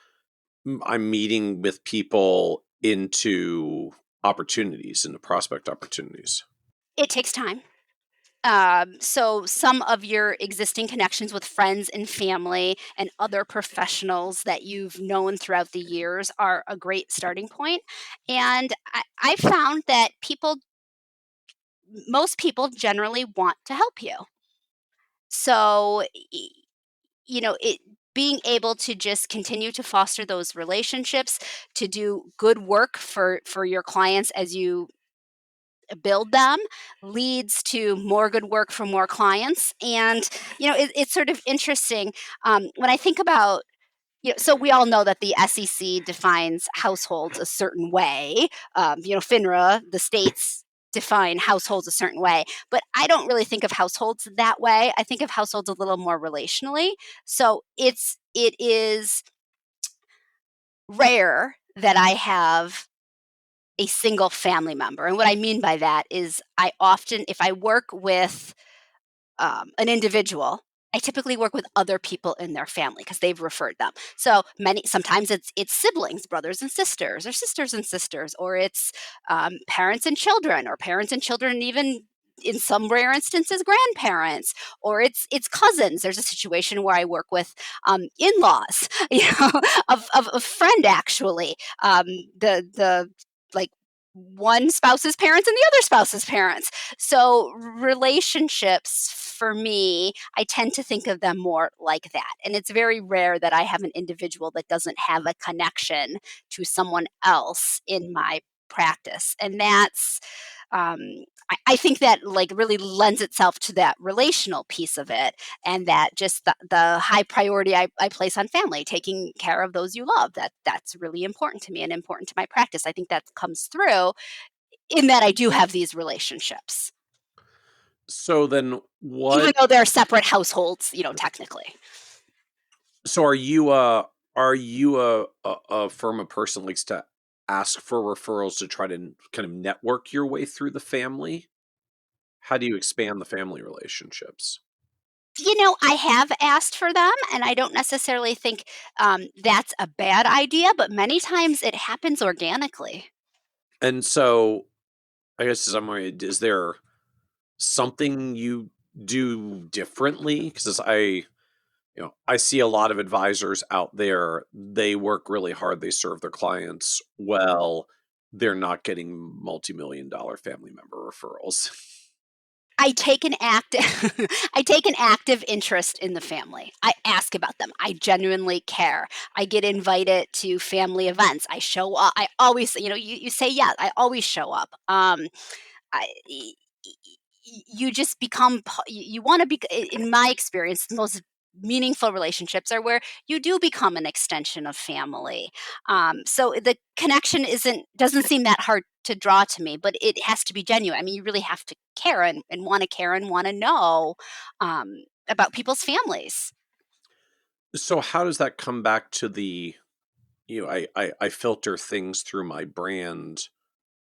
I'm meeting with people into opportunities, into prospect opportunities? It takes time. So some of your existing connections with friends and family and other professionals that you've known throughout the years are a great starting point. And I found that most people generally want to help you. So, it being able to just continue to foster those relationships, to do good work for your clients as you build them, leads to more good work for more clients. And it's sort of interesting when I think about, so we all know that the SEC defines households a certain way. FINRA, the states define households a certain way, but I don't really think of households that way. I think of households a little more relationally. So it is rare that I have a single family member. And what I mean by that is I often, if I work with an individual, I typically work with other people in their family because they've referred them. So sometimes it's siblings, brothers and sisters, or sisters and sisters, or it's parents and children, or parents and children, even in some rare instances, grandparents, or it's cousins. There's a situation where I work with in-laws, of a friend actually. The like one spouse's parents and the other spouse's parents. So relationships for me, I tend to think of them more like that. And it's very rare that I have an individual that doesn't have a connection to someone else in my practice. And that's um, I think that like really lends itself to that relational piece of it, and that just the high priority I place on family, taking care of those you love. That's really important to me and important to my practice. I think that comes through in that I do have these relationships, So then even what though they're separate households, technically. so are you a firm of person likes to ask for referrals to try to kind of network your way through the family? How do you expand the family relationships? I have asked for them, and I don't necessarily think that's a bad idea, but many times it happens organically. And so I guess is there something you do differently? Because I see a lot of advisors out there, they work really hard, they serve their clients well, they're not getting multi-million dollar family member referrals. I take an active I take an active interest in the family. I ask about them. I genuinely care. I get invited to family events. I show up. I always, you say yes. I always show up. I, y- you just become you want to be, in my experience, the most meaningful relationships are where you do become an extension of family. So the connection doesn't seem that hard to draw to me, but it has to be genuine. I mean, you really have to care and want to care and want to know about people's families. So how does that come back to I filter things through my brand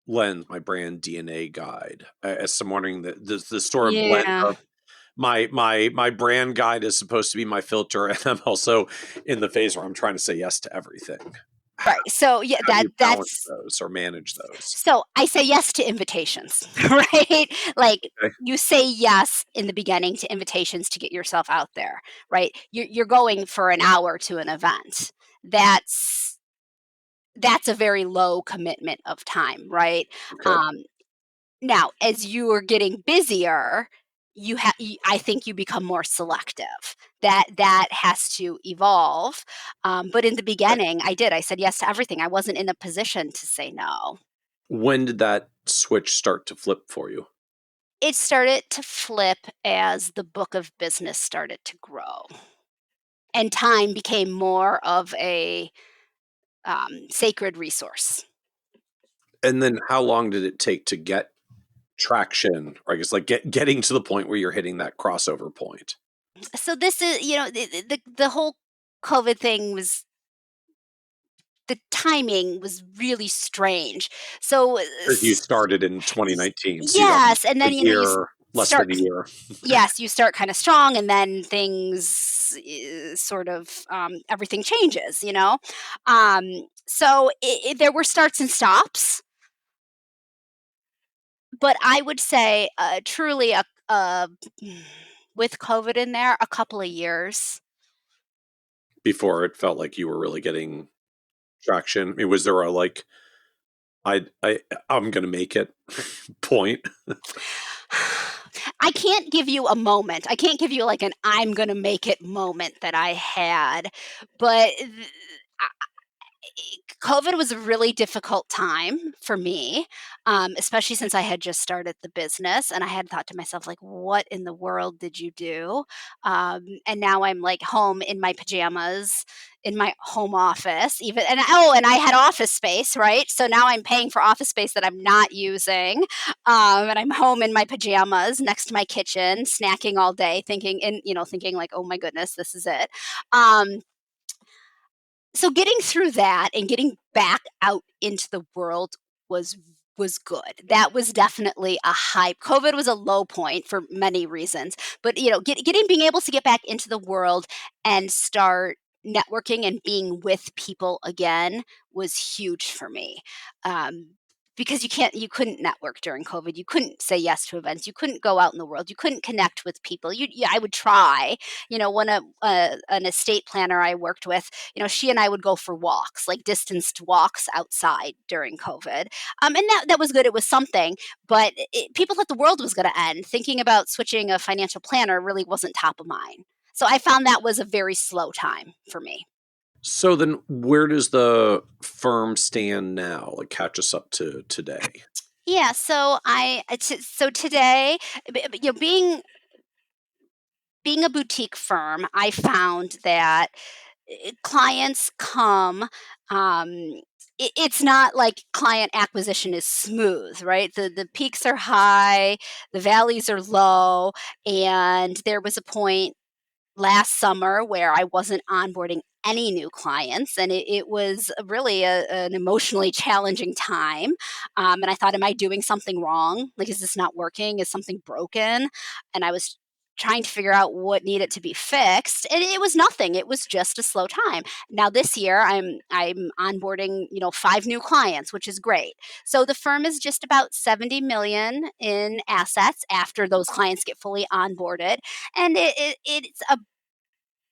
lens, my brand DNA guide. As I'm wondering the sort of blend Yeah. of my brand guide is supposed to be my filter, and I'm also in the phase where I'm trying to say yes to everything. How, Right. So yeah, how do you balance that's those or manage those? so I say yes to invitations, right? Like Okay. you say yes in the beginning to invitations to get yourself out there, right? You're going for an hour to an event. That's that's a very low commitment of time, right? Okay. Um, Now, as you are getting busier, I think you become more selective. That has to evolve. But in the Okay. beginning, I did. I said yes to everything. I wasn't in a position to say no. When did that switch start to flip for you? It started to flip as the book of business started to grow, and time became more of a sacred resource. And then how long did it take to get traction, or I guess like getting to the point where you're hitting that crossover point? So this is, the whole COVID thing was, the timing was really strange. So Because you started in 2019, so you got yes, and a then year, less start than a year. yes, you start kind of strong, and then things sort of everything changes. So there were starts and stops, but I would say truly with COVID in there, a couple of years. Before it felt like you were really getting traction. I mean, was there a like, I I'm gonna make it point? I can't give you a moment. I can't give you like an I'm gonna make it moment that I had, but COVID was a really difficult time for me, especially since I had just started the business and I had thought to myself, like, what in the world did you do? And now I'm like home in my pajamas in my home office, and I had office space, right? So now I'm paying for office space that I'm not using. And I'm home in my pajamas next to my kitchen, snacking all day, thinking like, oh my goodness, this is it. Um, so getting through that and getting back out into the world was was good. That was definitely a high. COVID was a low point for many reasons, but being able to get back into the world and start networking and being with people again was huge for me. Um, because you couldn't network during COVID. You couldn't say yes to events. You couldn't go out in the world. You couldn't connect with people. I would try. When an estate planner I worked with, she and I would go for walks, like distanced walks outside during COVID. And that was good. It was something, but people thought the world was going to end. Thinking about switching a financial planner really wasn't top of mind. So I found that was a very slow time for me. So then where does the firm stand now? Like, catch us up to today. Yeah. So today, being a boutique firm, I found that clients come. It's not like client acquisition is smooth, right? The peaks are high, the valleys are low, and there was a point last summer where I wasn't onboarding any new clients, and it was really an emotionally challenging time. And I thought, am I doing something wrong? Like, is this not working? Is something broken? And I was trying to figure out what needed to be fixed, and it was nothing. It was just a slow time. Now this year, I'm onboarding 5 new clients, which is great. So the firm is just about 70 million in assets after those clients get fully onboarded, and it's a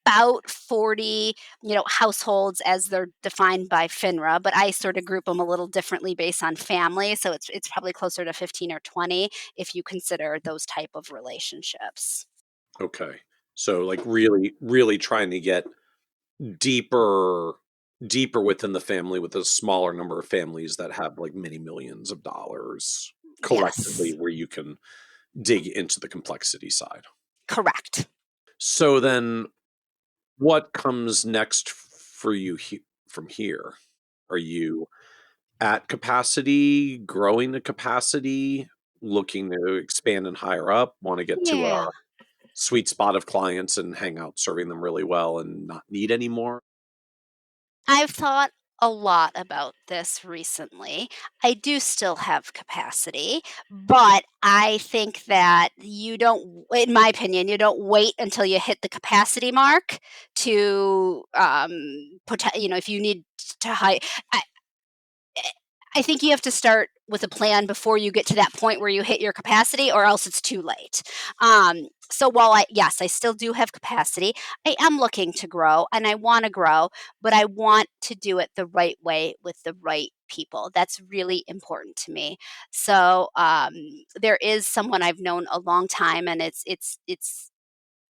about 40, households as they're defined by FINRA, but I sort of group them a little differently based on family. So it's probably closer to 15 or 20 if you consider those type of relationships. Okay. So like really, really trying to get deeper deeper within the family with a smaller number of families that have like many millions of dollars collectively Yes, where you can dig into the complexity side. correct. So then what comes next for you from here? Are you at capacity, growing the capacity, looking to expand and higher up, want to get to a Yeah. sweet spot of clients and hang out serving them really well and not need any more? I've thought a lot about this recently. I do still have capacity, but I think that you don't, in my opinion, you don't wait until you hit the capacity mark to put, if you need to hire. I think you have to start with a plan before you get to that point where you hit your capacity, or else it's too late. So while yes, I still do have capacity, I am looking to grow and I want to grow, but I want to do it the right way with the right people. That's really important to me. So there is someone I've known a long time, and it's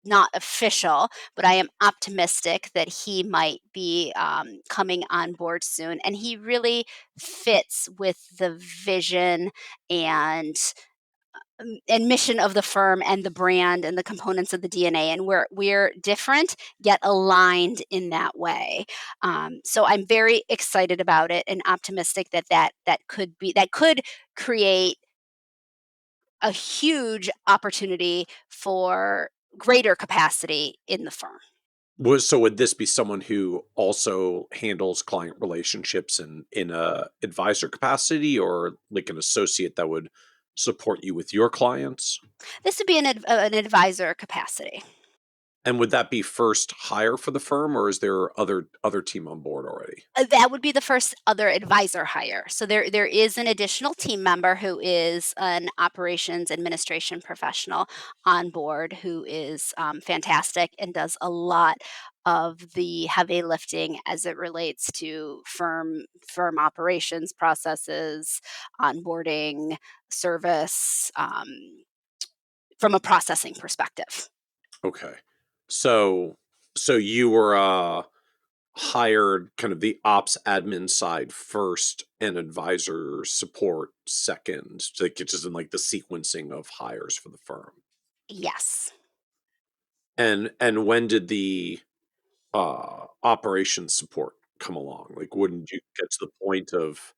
not official, but I am optimistic that he might be coming on board soon. And he really fits with the vision and and mission of the firm and the brand and the components of the DNA. And we're different yet aligned in that way. So I'm very excited about it and optimistic that could create a huge opportunity for greater capacity in the firm. Would this be someone who also handles client relationships in a advisor capacity or like an associate that would support you with your clients? This would be an advisor capacity. And would that be first hire for the firm or is there other team on board already? That would be the first other advisor hire. So there is an additional team member who is an operations administration professional on board who is fantastic and does a lot of the heavy lifting as it relates to firm operations processes, onboarding, service, from a processing perspective. Okay. So so you were hired kind of the ops admin side first and advisor support second, like it's just in like the sequencing of hires for the firm. Yes. And when did the operations support come along? Like when did you get to the point of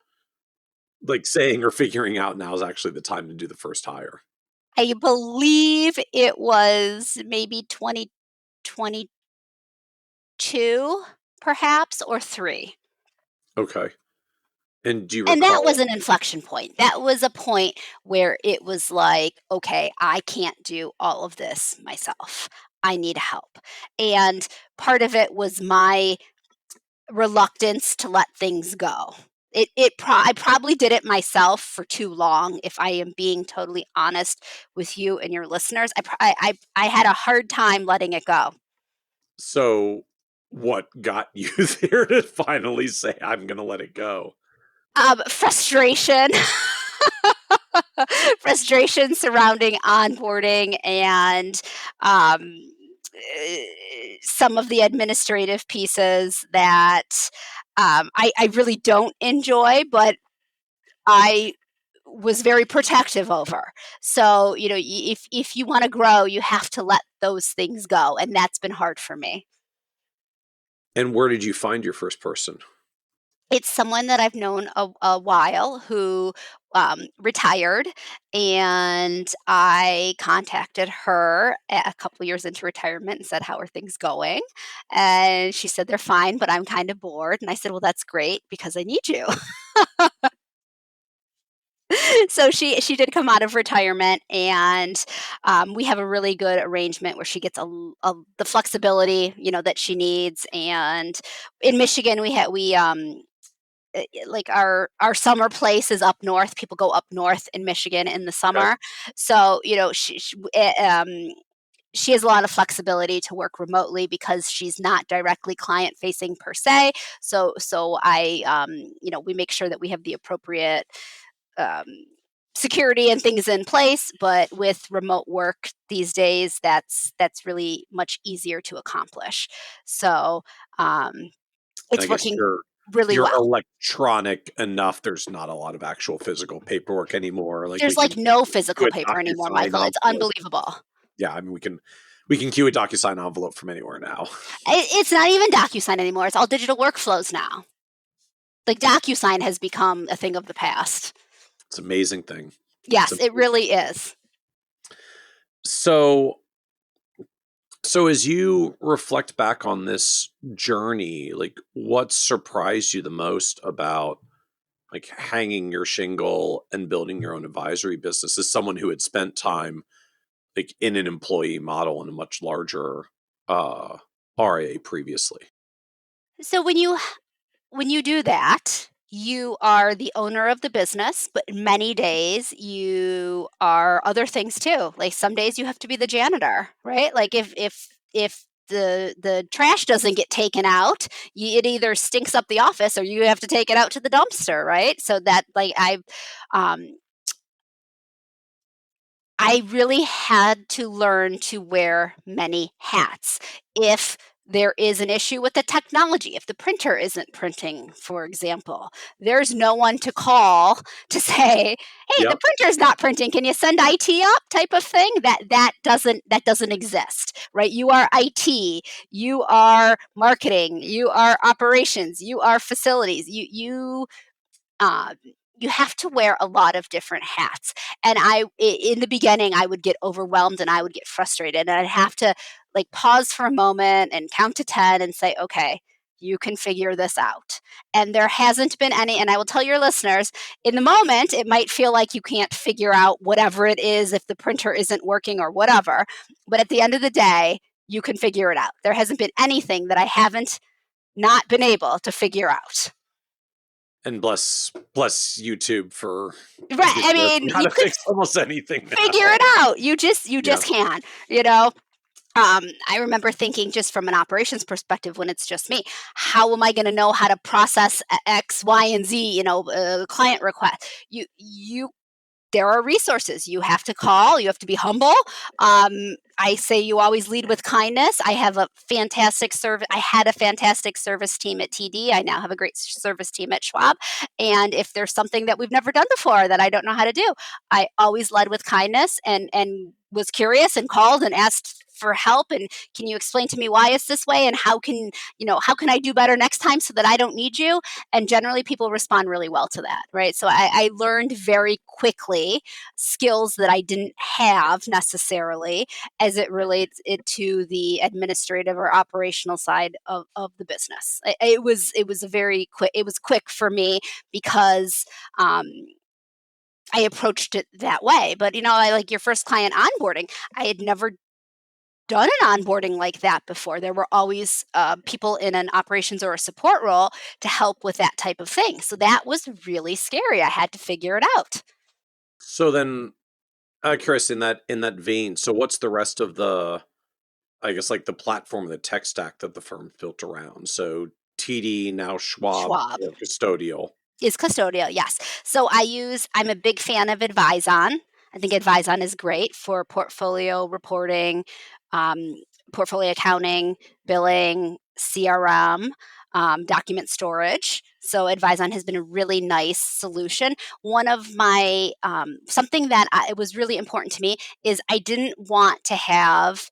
like saying or figuring out now is actually the time to do the first hire? I believe it was maybe 2022, perhaps, or 3. Okay. And do you And that recall was an inflection point. That was a point where it was like, "Okay, I can't do all of this myself. I need help." And part of it was my reluctance to let things go. I probably did it myself for too long, if I am being totally honest with you and your listeners. I had a hard time letting it go. so what got you there to finally say I'm going to let it go? Frustration. Frustration surrounding onboarding and some of the administrative pieces that I really don't enjoy, but I was very protective over. So, if you want to grow, you have to let those things go. And that's been hard for me. And where did you find your first person? It's someone that I've known a while who retired, and I contacted her a couple years into retirement and said, "How are things going?" And she said, "They're fine, but I'm kind of bored." And I said, "Well, that's great because I need you." So she did come out of retirement, and we have a really good arrangement where she gets the flexibility that she needs. And in Michigan, like our summer place is up north. People go up north in Michigan in the Okay. summer. So, she has a lot of flexibility to work remotely because she's not directly client facing per se. So I, we make sure that we have the appropriate um, security and things in place. But with remote work these days, that's really much easier to accomplish. So I it's guess working really you're well. electronic enough. There's not a lot of actual physical paperwork anymore. Like we There's can like no do physical a paper anymore, DocuSign Michael. It's envelope. unbelievable. Yeah, I mean we can queue a DocuSign envelope from anywhere now. It's not even DocuSign anymore. It's all digital workflows now. Like DocuSign has become a thing of the past. It's an amazing thing. Yes, it really is. So as you reflect back on this journey, like what surprised you the most about like hanging your shingle and building your own advisory business as someone who had spent time like in an employee model in a much larger uh RIA previously? So when you do that, you are the owner of the business, but many days you are other things too. Like some days you have to be the janitor, right? Like if the trash doesn't get taken out, it either stinks up the office or you have to take it out to the dumpster, right? So that like um, I really had to learn to wear many hats. If there is an issue with the technology, if the printer isn't printing, for example, there's no one to call to say, "Hey, the Yep. printer's not printing. Can you send IT up?" type of thing. That doesn't exist, right? You are IT, you are marketing, you are operations, you are facilities. Uh, you have to wear a lot of different hats. And in the beginning, I would get overwhelmed and I would get frustrated. And I'd have to like pause for a moment and count to 10 and say, okay, you can figure this out. And there hasn't been any, and I will tell your listeners, in the moment, it might feel like you can't figure out whatever it is if the printer isn't working or whatever. But at the end of the day, you can figure it out. There hasn't been anything that I haven't not been able to figure out. And bless YouTube for Right. I videos mean, on how you to could fix almost anything figure now. it out. You Yeah. just can, you know. I remember thinking just from an operations perspective when it's just me, how am I going to know how to process X, Y, and Z, client request? You there are resources. You have to call, you have to be humble. I say you always lead with kindness. I have a fantastic service. I had a fantastic service team at TD. I now have a great service team at Schwab. And if there's something that we've never done before that I don't know how to do, I always led with kindness and was curious and called and asked for help, and can you explain to me why it's this way, and how can I do better next time so that I don't need you? And generally people respond really well to that, right? So I learned very quickly skills that I didn't have necessarily as it relates it to the administrative or operational side of the business. It was a very quick, it was quick for me because I approached it that way. But I like your first client onboarding. I had never done an onboarding like that before. There were always people in an operations or a support role to help with that type of thing. So that was really scary. I had to figure it out. So then, Chris, in that vein, so what's the rest of the, I guess, like the platform, the tech stack that the firm built around? So TD, now Schwab, Schwab or custodial. is custodial, yes. So I'm a big fan of Advison. I think Advison is great for portfolio reporting, um, portfolio accounting, billing, CRM, document storage. So Advison has been a really nice solution. One of my something that it was really important to me is I didn't want to have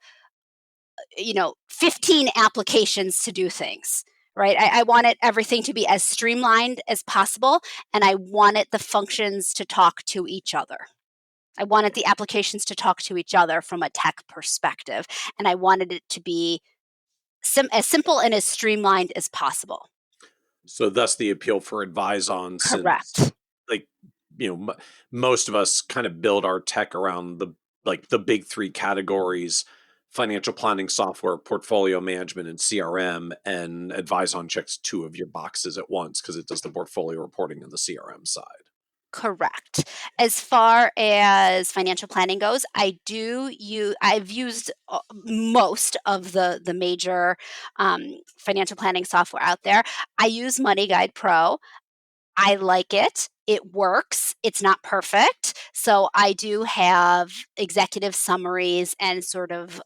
15 applications to do things, right? I wanted everything to be as streamlined as possible, and I wanted the functions to talk to each other. I wanted the applications to talk to each other from a tech perspective, and I wanted it to be as simple and as streamlined as possible. So thus the appeal for Advison, since Correct. like most of us kind of build our tech around the big three categories: financial planning software, portfolio management, and CRM. And Advison checks two of your boxes at once because it does the portfolio reporting and the CRM side. Correct. As far as financial planning goes, I've used most of the major financial planning software out there. I use Money Guide Pro. I like it. It works. It's not perfect. So I do have executive summaries and sort of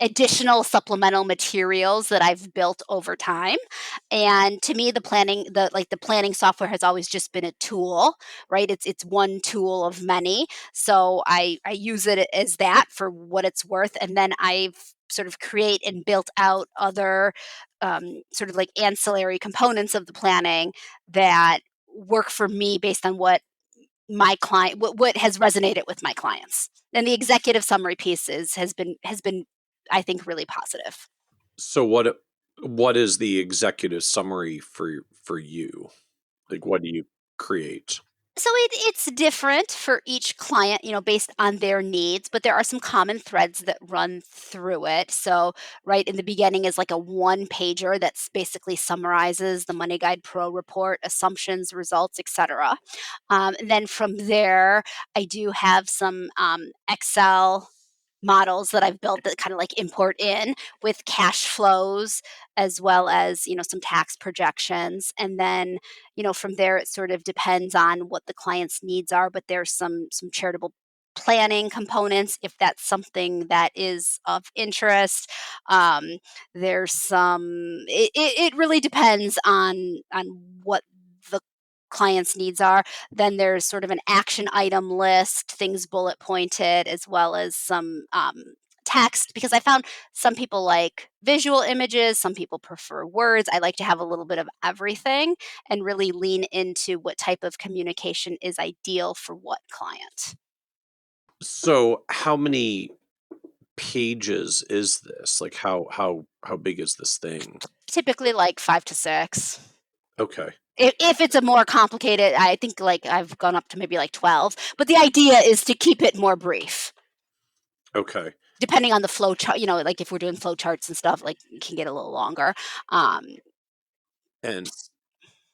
additional supplemental materials that I've built over time. And to me, the planning software has always just been a tool, right? It's one tool of many. So I use it as that for what it's worth. And then I've sort of create and built out other sort of like ancillary components of the planning that work for me based on what my client what has resonated with my clients. And the executive summary pieces has been I think really positive. So what is the executive summary for you? Like, what do you create? So it's different for each client, based on their needs, but there are some common threads that run through it. So, right in the beginning is like a one pager that's basically summarizes the Money Guide Pro report, assumptions, results, etc. And then from there, I do have some Excel models that I've built that kind of like import in with cash flows as well as some tax projections. And then from there it sort of depends on what the client's needs are, but there's some charitable planning components if that's something that is of interest. There's it really depends on what the client's needs are. Then there's sort of an action item list, things bullet pointed, as well as some text, because I found some people like visual images, some people prefer words. I like to have a little bit of everything and really lean into what type of communication is ideal for what client. So how many pages is this? Like, how big is this thing? Typically like 5 to 6. Okay. If it's a more complicated, I think like I've gone up to maybe like 12. But the idea is to keep it more brief. Okay. Depending on the flow chart, like if we're doing flow charts and stuff, like it can get a little longer. Um, And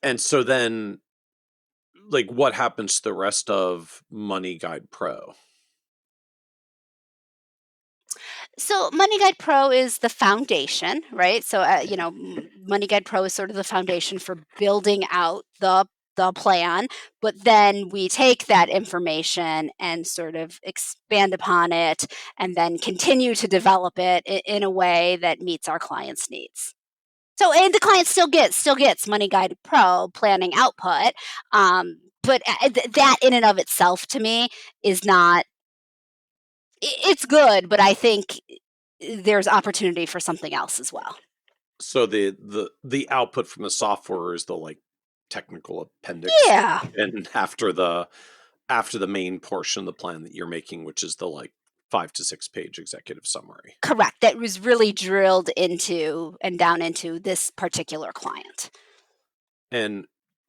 and so then, like, what happens to the rest of Money Guide Pro? so Money Guide Pro is the foundation, right? So Money Guide Pro is sort of the foundation for building out the plan, but then we take that information and sort of expand upon it and then continue to develop it in a way that meets our clients' needs. So, and the client still gets Money Guide Pro planning output, but that in and of itself to me is not. It's good, but I think there's opportunity for something else as well. So the output from the software is the, like, technical appendix, Yeah, and after the main portion of the plan that you're making, which is the, like, 5 to 6 page executive summary. correct. That was really drilled into and down into this particular client. And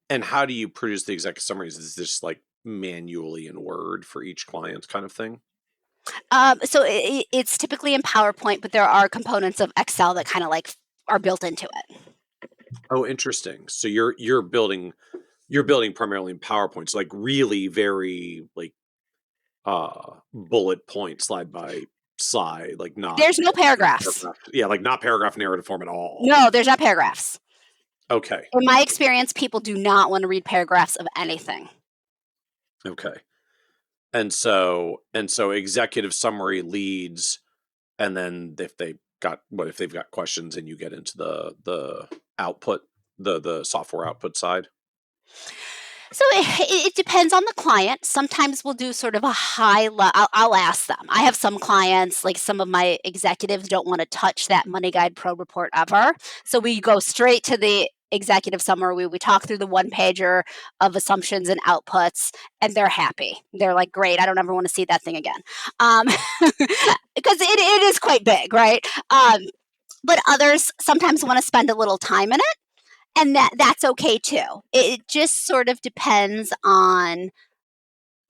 how do you produce the executive summaries? Is this, like, manually in Word for each client kind of thing? So it's typically in PowerPoint, but there are components of Excel that kind of like are built into it. Oh, interesting. So you're building primarily in PowerPoint. So, like, really very, like, bullet point, slide by slide, like, not There's no paragraphs. paragraph, yeah, like, not paragraph narrative form at all. No, there's not paragraphs. Okay. In my experience, people do not want to read paragraphs of anything. Okay. And so executive summary leads, and then if they've got questions, and you get into the output, the software output side. So it depends on the client. Sometimes we'll do sort of a high level. I'll ask them. I have some clients, like some of my executives, don't want to touch that Money Guide Pro report ever. So we go straight to the executive summary. We talk through the one pager of assumptions and outputs, and they're happy. They're like, great, I don't ever want to see that thing again. Because it is quite big, right? But others sometimes want to spend a little time in it, and that's okay too. It just sort of depends on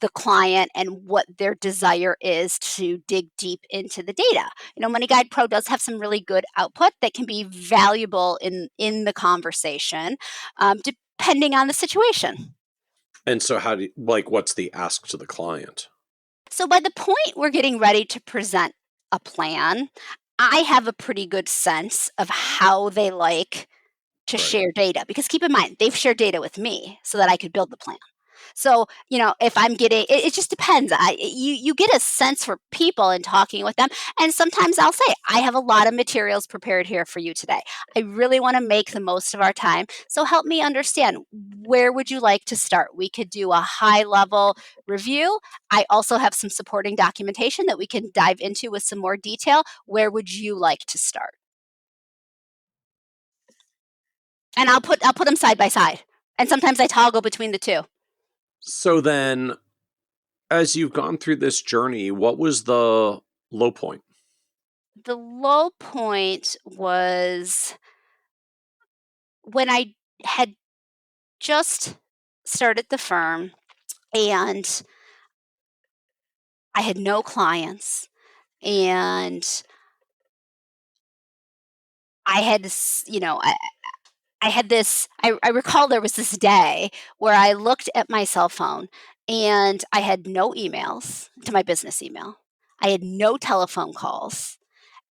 the client and what their desire is to dig deep into the data. Money Guide Pro does have some really good output that can be valuable in the conversation. depending on the situation. And so what's the ask to the client? So by the point we're getting ready to present a plan, I have a pretty good sense of how they like to Right. share data, because keep in mind, they've shared data with me so that I could build the plan. So, if I'm getting, it just depends. You get a sense for people and talking with them. And sometimes I'll say, I have a lot of materials prepared here for you today. I really want to make the most of our time. So help me understand, where would you like to start? We could do a high level review. I also have some supporting documentation that we can dive into with some more detail. Where would you like to start? And I'll put them side by side. And sometimes I toggle between the two. So then, as you've gone through this journey, what was the low point? The low point was when I had just started the firm and I had no clients, and I had this, I had this, I recall there was this day where I looked at my cell phone and I had no emails to my business email. I had no telephone calls.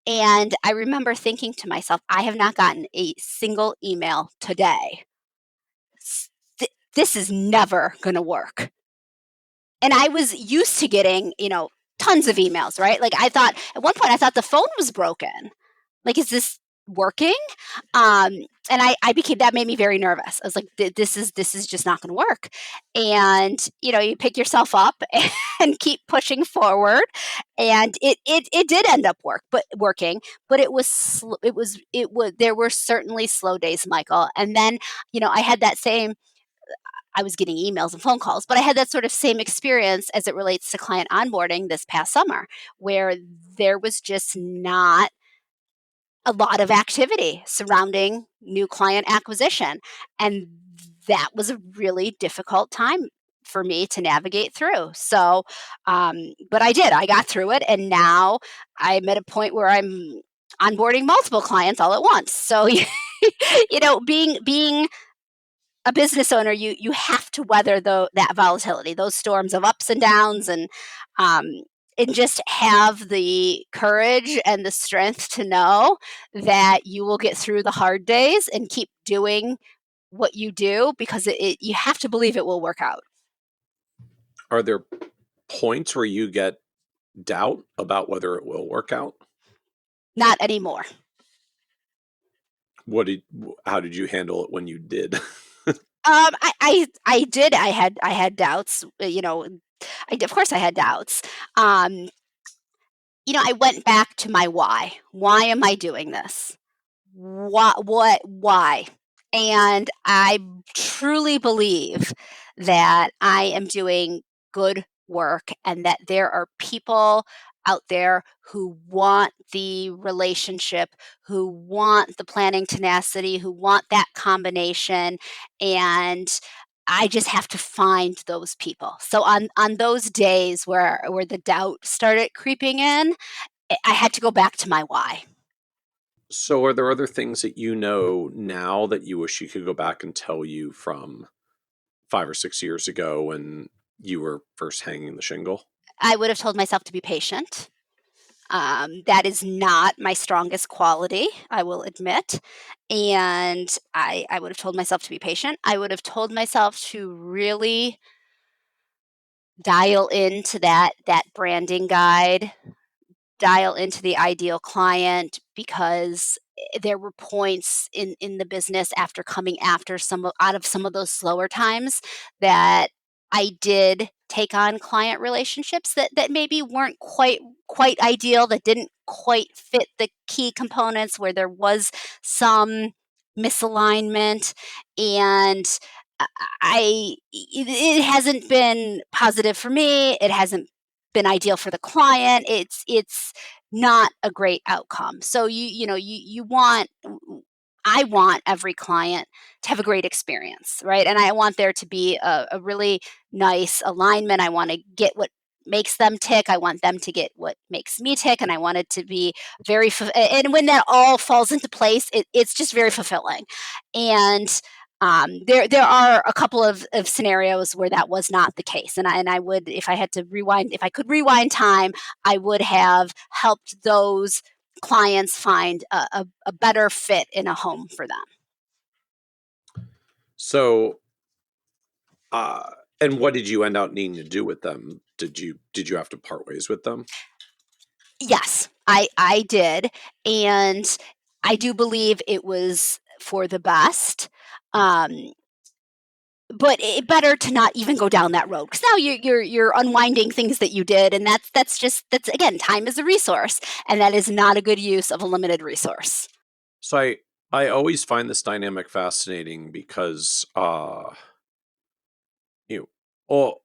And I remember thinking to myself, I have not gotten a single email today. This is never going to work. And I was used to getting, tons of emails, right? Like at one point I thought the phone was broken. Like, is this working? And that made me very nervous. I was like, this is just not going to work. And, you pick yourself up and keep pushing forward. And it did end up working, but there were certainly slow days, Michael. And then, I had that same, I was getting emails and phone calls, but I had that sort of same experience as it relates to client onboarding this past summer, where there was just not a lot of activity surrounding new client acquisition. And that was a really difficult time for me to navigate through. So, but I did, I got through it. And now I'm at a point where I'm onboarding multiple clients all at once. So, being a business owner, you have to weather that volatility, those storms of ups and downs, um, and just have the courage and the strength to know that you will get through the hard days and keep doing what you do, because you have to believe it will work out. Are there points where you get doubt about whether it will work out? Not anymore. How did you handle it when you did? I did. I had doubts. Of course I had doubts. I went back to my why. Why am I doing this? Why? And I truly believe that I am doing good work, and that there are people out there who want the relationship, who want the planning tenacity, who want that combination. And I just have to find those people. So on those days where the doubt started creeping in, I had to go back to my why. So are there other things that you know now that you wish you could go back and tell you from 5 or 6 years ago when you were first hanging the shingle? I would have told myself to be patient. That is not my strongest quality, I will admit. And I would have told myself to be patient. I would have told myself to really dial into that branding guide, dial into the ideal client, because there were points in the business, after coming after out of some of those slower times, that I did take on client relationships that maybe weren't quite ideal, that didn't quite fit the key components, where there was some misalignment. And it hasn't been positive for me. It hasn't been ideal for the client. It's not a great outcome. So I want every client to have a great experience, right? And I want there to be a really nice alignment. I want to get what makes them tick. I want them to get what makes me tick, and I want it to be and when that all falls into place, it's just very fulfilling. And There are a couple of scenarios where that was not the case, and I would, if I could rewind time, I would have helped those clients find a better fit in a home for them. So, and what did you end up needing to do with them? Did you have to part ways with them? Yes, I did, and I do believe it was for the best. But better to not even go down that road, because now you're unwinding things that you did, and that's again, time is a resource, and that is not a good use of a limited resource. So I always find this dynamic fascinating because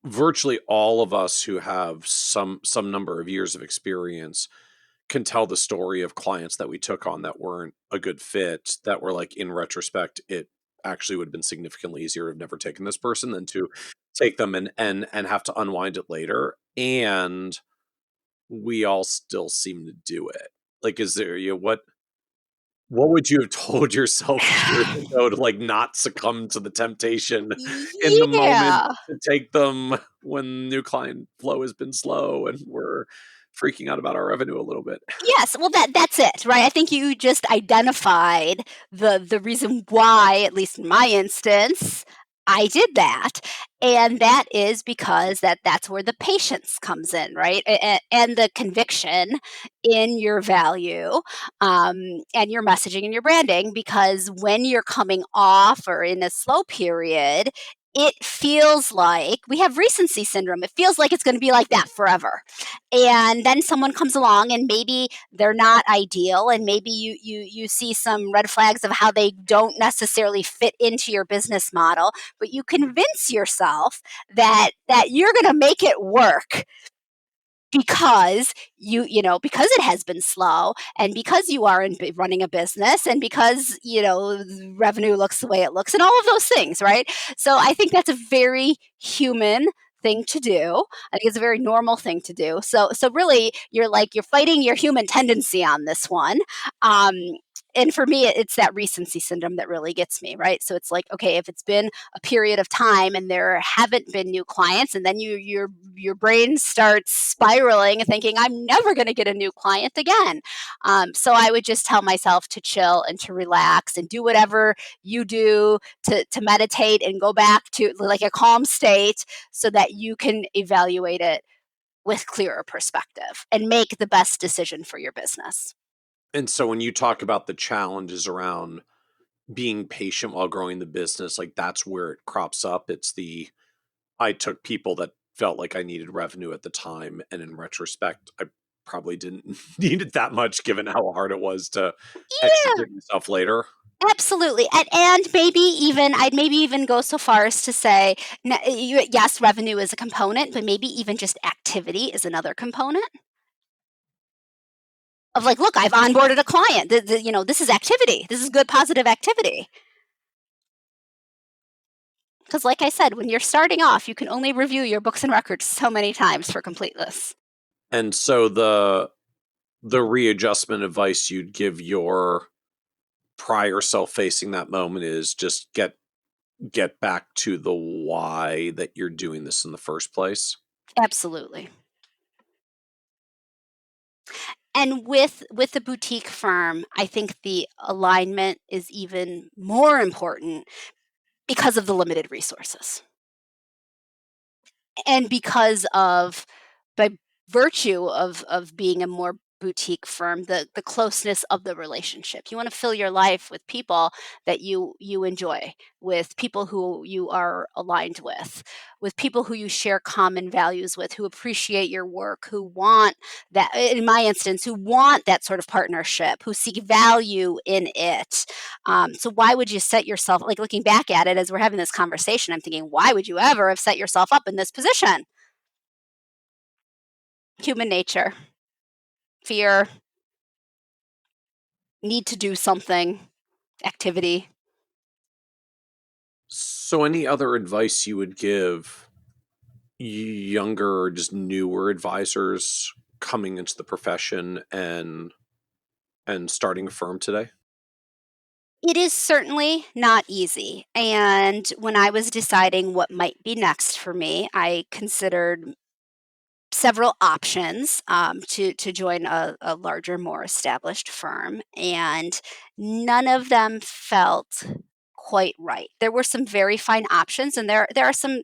virtually all of us who have some number of years of experience can tell the story of clients that we took on that weren't a good fit, that were like, in retrospect, it actually would have been significantly easier to have never taken this person than to take them and have to unwind it later. And we all still seem to do it. Like, is there, what would you have told yourself years ago to like not succumb to the temptation in the moment Yeah. to take them when new client flow has been slow and we're freaking out about our revenue a little bit? Yes, well, that's it, right? I think you just identified the reason why, at least in my instance, I did that, and that is because that's where the patience comes in, right? And the conviction in your value, and your messaging and your branding, because when you're coming off or in a slow period, it feels like we have recency syndrome. It feels like it's gonna be like that forever. And then someone comes along and maybe they're not ideal, and maybe you see some red flags of how they don't necessarily fit into your business model, but you convince yourself that you're going to make it work because because it has been slow, and because you are running a business, and because revenue looks the way it looks, and all of those things, right? So I think that's a very human thing to do. I think it's a very normal thing to do. So really, you're fighting your human tendency on this one. um, and for me, it's that recency syndrome that really gets me, right? So it's like, okay, if it's been a period of time and there haven't been new clients, and then your brain starts spiraling and thinking, I'm never going to get a new client again. So I would just tell myself to chill and to relax and do whatever you do to meditate and go back to like a calm state, so that you can evaluate it with clearer perspective and make the best decision for your business. And so when you talk about the challenges around being patient while growing the business, like that's where it crops up. It's I took people that felt like I needed revenue at the time, and in retrospect, I probably didn't need it that much given how hard it was to Yeah, extricate myself later. absolutely. And I'd maybe even go so far as to say, yes, revenue is a component, but maybe even just activity is another component of like, look, I've onboarded a client. This is activity. This is good, positive activity. Because, like I said, when you're starting off, you can only review your books and records so many times for completeness. And so the readjustment advice you'd give your prior self facing that moment is just get back to the why that you're doing this in the first place. Absolutely. And with the boutique firm, I think the alignment is even more important because of the limited resources. And because of, by virtue of being a more boutique firm, the closeness of the relationship. You want to fill your life with people that you enjoy, with people who you are aligned with people who you share common values with, who appreciate your work, who want that, in my instance, who want that sort of partnership, who seek value in it. So why would you set yourself, like looking back at it as we're having this conversation, I'm thinking, why would you ever have set yourself up in this position? Human nature, fear, need to do something, activity. So any other advice you would give younger or just newer advisors coming into the profession and starting a firm today? It is certainly not easy. And when I was deciding what might be next for me, I considered several options to join a larger, more established firm, and none of them felt quite right. There were some very fine options, and there are some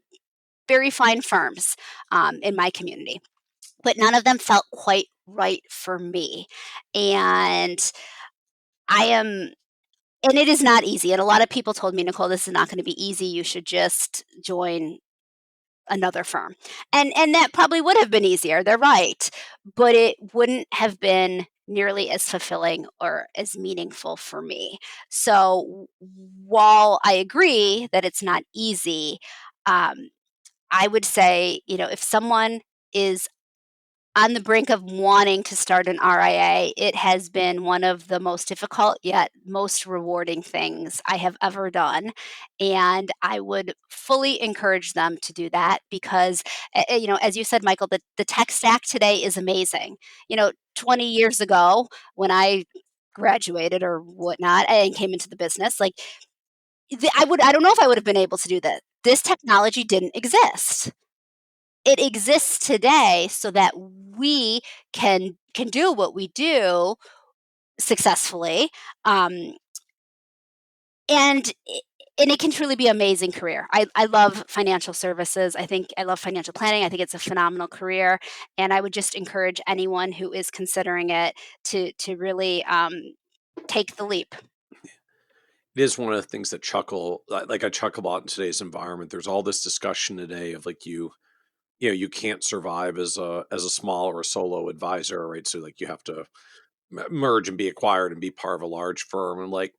very fine firms in my community, but none of them felt quite right for me. And I am and it is not easy. And a lot of people told me, Nicole, this is not going to be easy. You should just join another firm. And that probably would have been easier. They're right. But it wouldn't have been nearly as fulfilling or as meaningful for me. So while I agree that it's not easy, um, I would say, if someone is on the brink of wanting to start an RIA, it has been one of the most difficult yet most rewarding things I have ever done. And I would fully encourage them to do that because, as you said, Michael, the tech stack today is amazing. 20 years ago when I graduated or whatnot and came into the business, like I don't know if I would have been able to do that. This technology didn't exist. It exists today so that we can do what we do successfully, um, and it can truly be an amazing career. I love financial services. I love financial planning. I think it's a phenomenal career, and I would just encourage anyone who is considering it to really take the leap. It is one of the things that I chuckle about in today's environment. There's all this discussion today of like you can't survive as a small or a solo advisor, right? So like you have to merge and be acquired and be part of a large firm. And like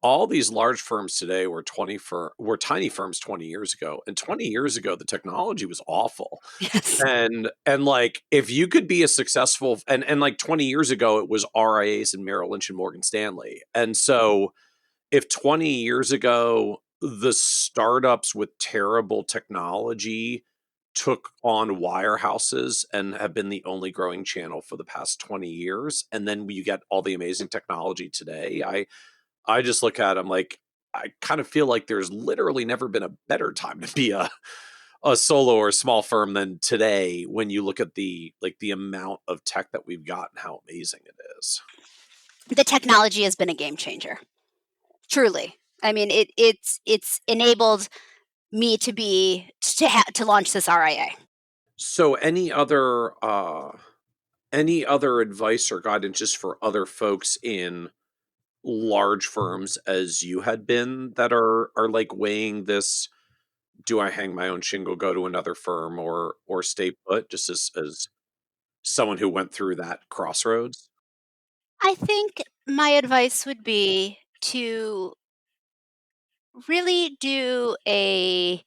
all these large firms today were tiny firms 20 years ago. And 20 years ago, the technology was awful. Yes. And like if you could be a successful and like 20 years ago, it was RIAs and Merrill Lynch and Morgan Stanley. And so if 20 years ago the startups with terrible technology took on wirehouses and have been the only growing channel for the past 20 years, and then you get all the amazing technology today, I just look at them like I kind of feel like there's literally never been a better time to be a solo or a small firm than today when you look at the amount of tech that we've got and how amazing it is. The technology has been a game changer, truly. I mean, it's enabled me to launch this RIA. So any other advice or guidance just for other folks in large firms as you had been that are like weighing this, do I hang my own shingle, go to another firm or stay put, just as someone who went through that crossroads? I think my advice would be to really do a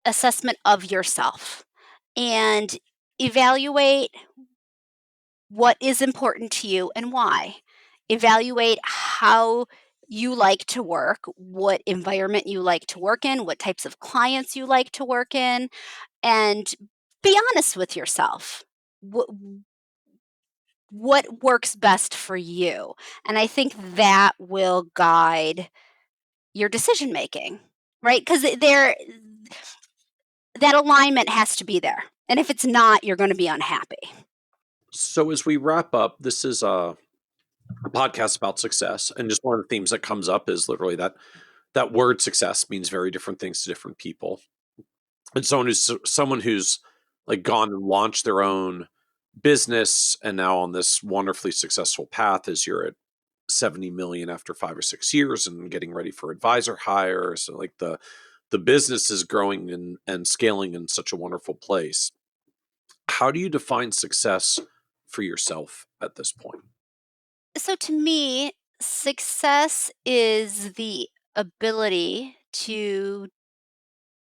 assessment of yourself and evaluate what is important to you and why. Evaluate how you like to work, what environment you like to work in, what types of clients you like to work in, and be honest with yourself. What works best for you? And I think that will guide your decision making, right? Because that alignment has to be there. And if it's not, you're going to be unhappy. So as we wrap up, this is a podcast about success, and just one of the themes that comes up is literally that word success means very different things to different people. And someone who's like gone and launched their own business and now on this wonderfully successful path as you're at 70 million after 5 or 6 years and getting ready for advisor hires. So like the business is growing and scaling in such a wonderful place. How do you define success for yourself at this point? So to me, success is the ability to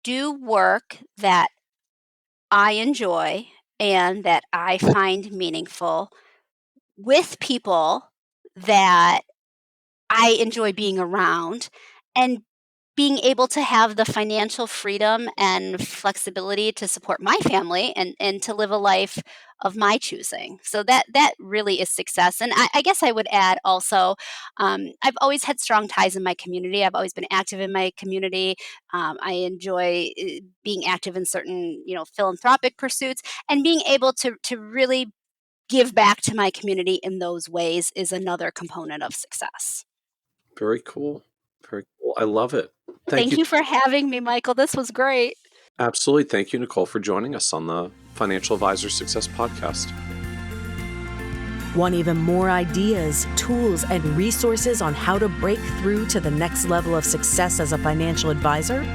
do work that I enjoy and that I find meaningful with people that I enjoy being around, and being able to have the financial freedom and flexibility to support my family and to live a life of my choosing. So that really is success. And I guess I would add also, I've always had strong ties in my community. I've always been active in my community. I enjoy being active in certain, philanthropic pursuits, and being able to really give back to my community in those ways is another component of success. Very cool. Very cool. I love it. Thank Thank you. you for having me, Michael. This was great. Absolutely. Thank you, Nicole, for joining us on the Financial Advisor Success Podcast. Want even more ideas, tools, and resources on how to break through to the next level of success as a financial advisor?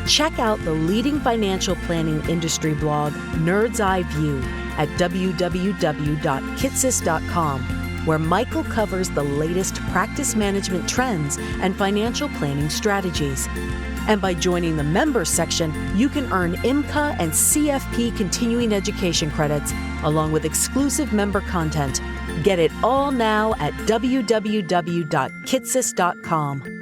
Check out the leading financial planning industry blog, Nerd's Eye View, at www.kitsis.com, where Michael covers the latest practice management trends and financial planning strategies. And by joining the members section, you can earn IMCA and CFP continuing education credits, along with exclusive member content. Get it all now at www.kitsis.com.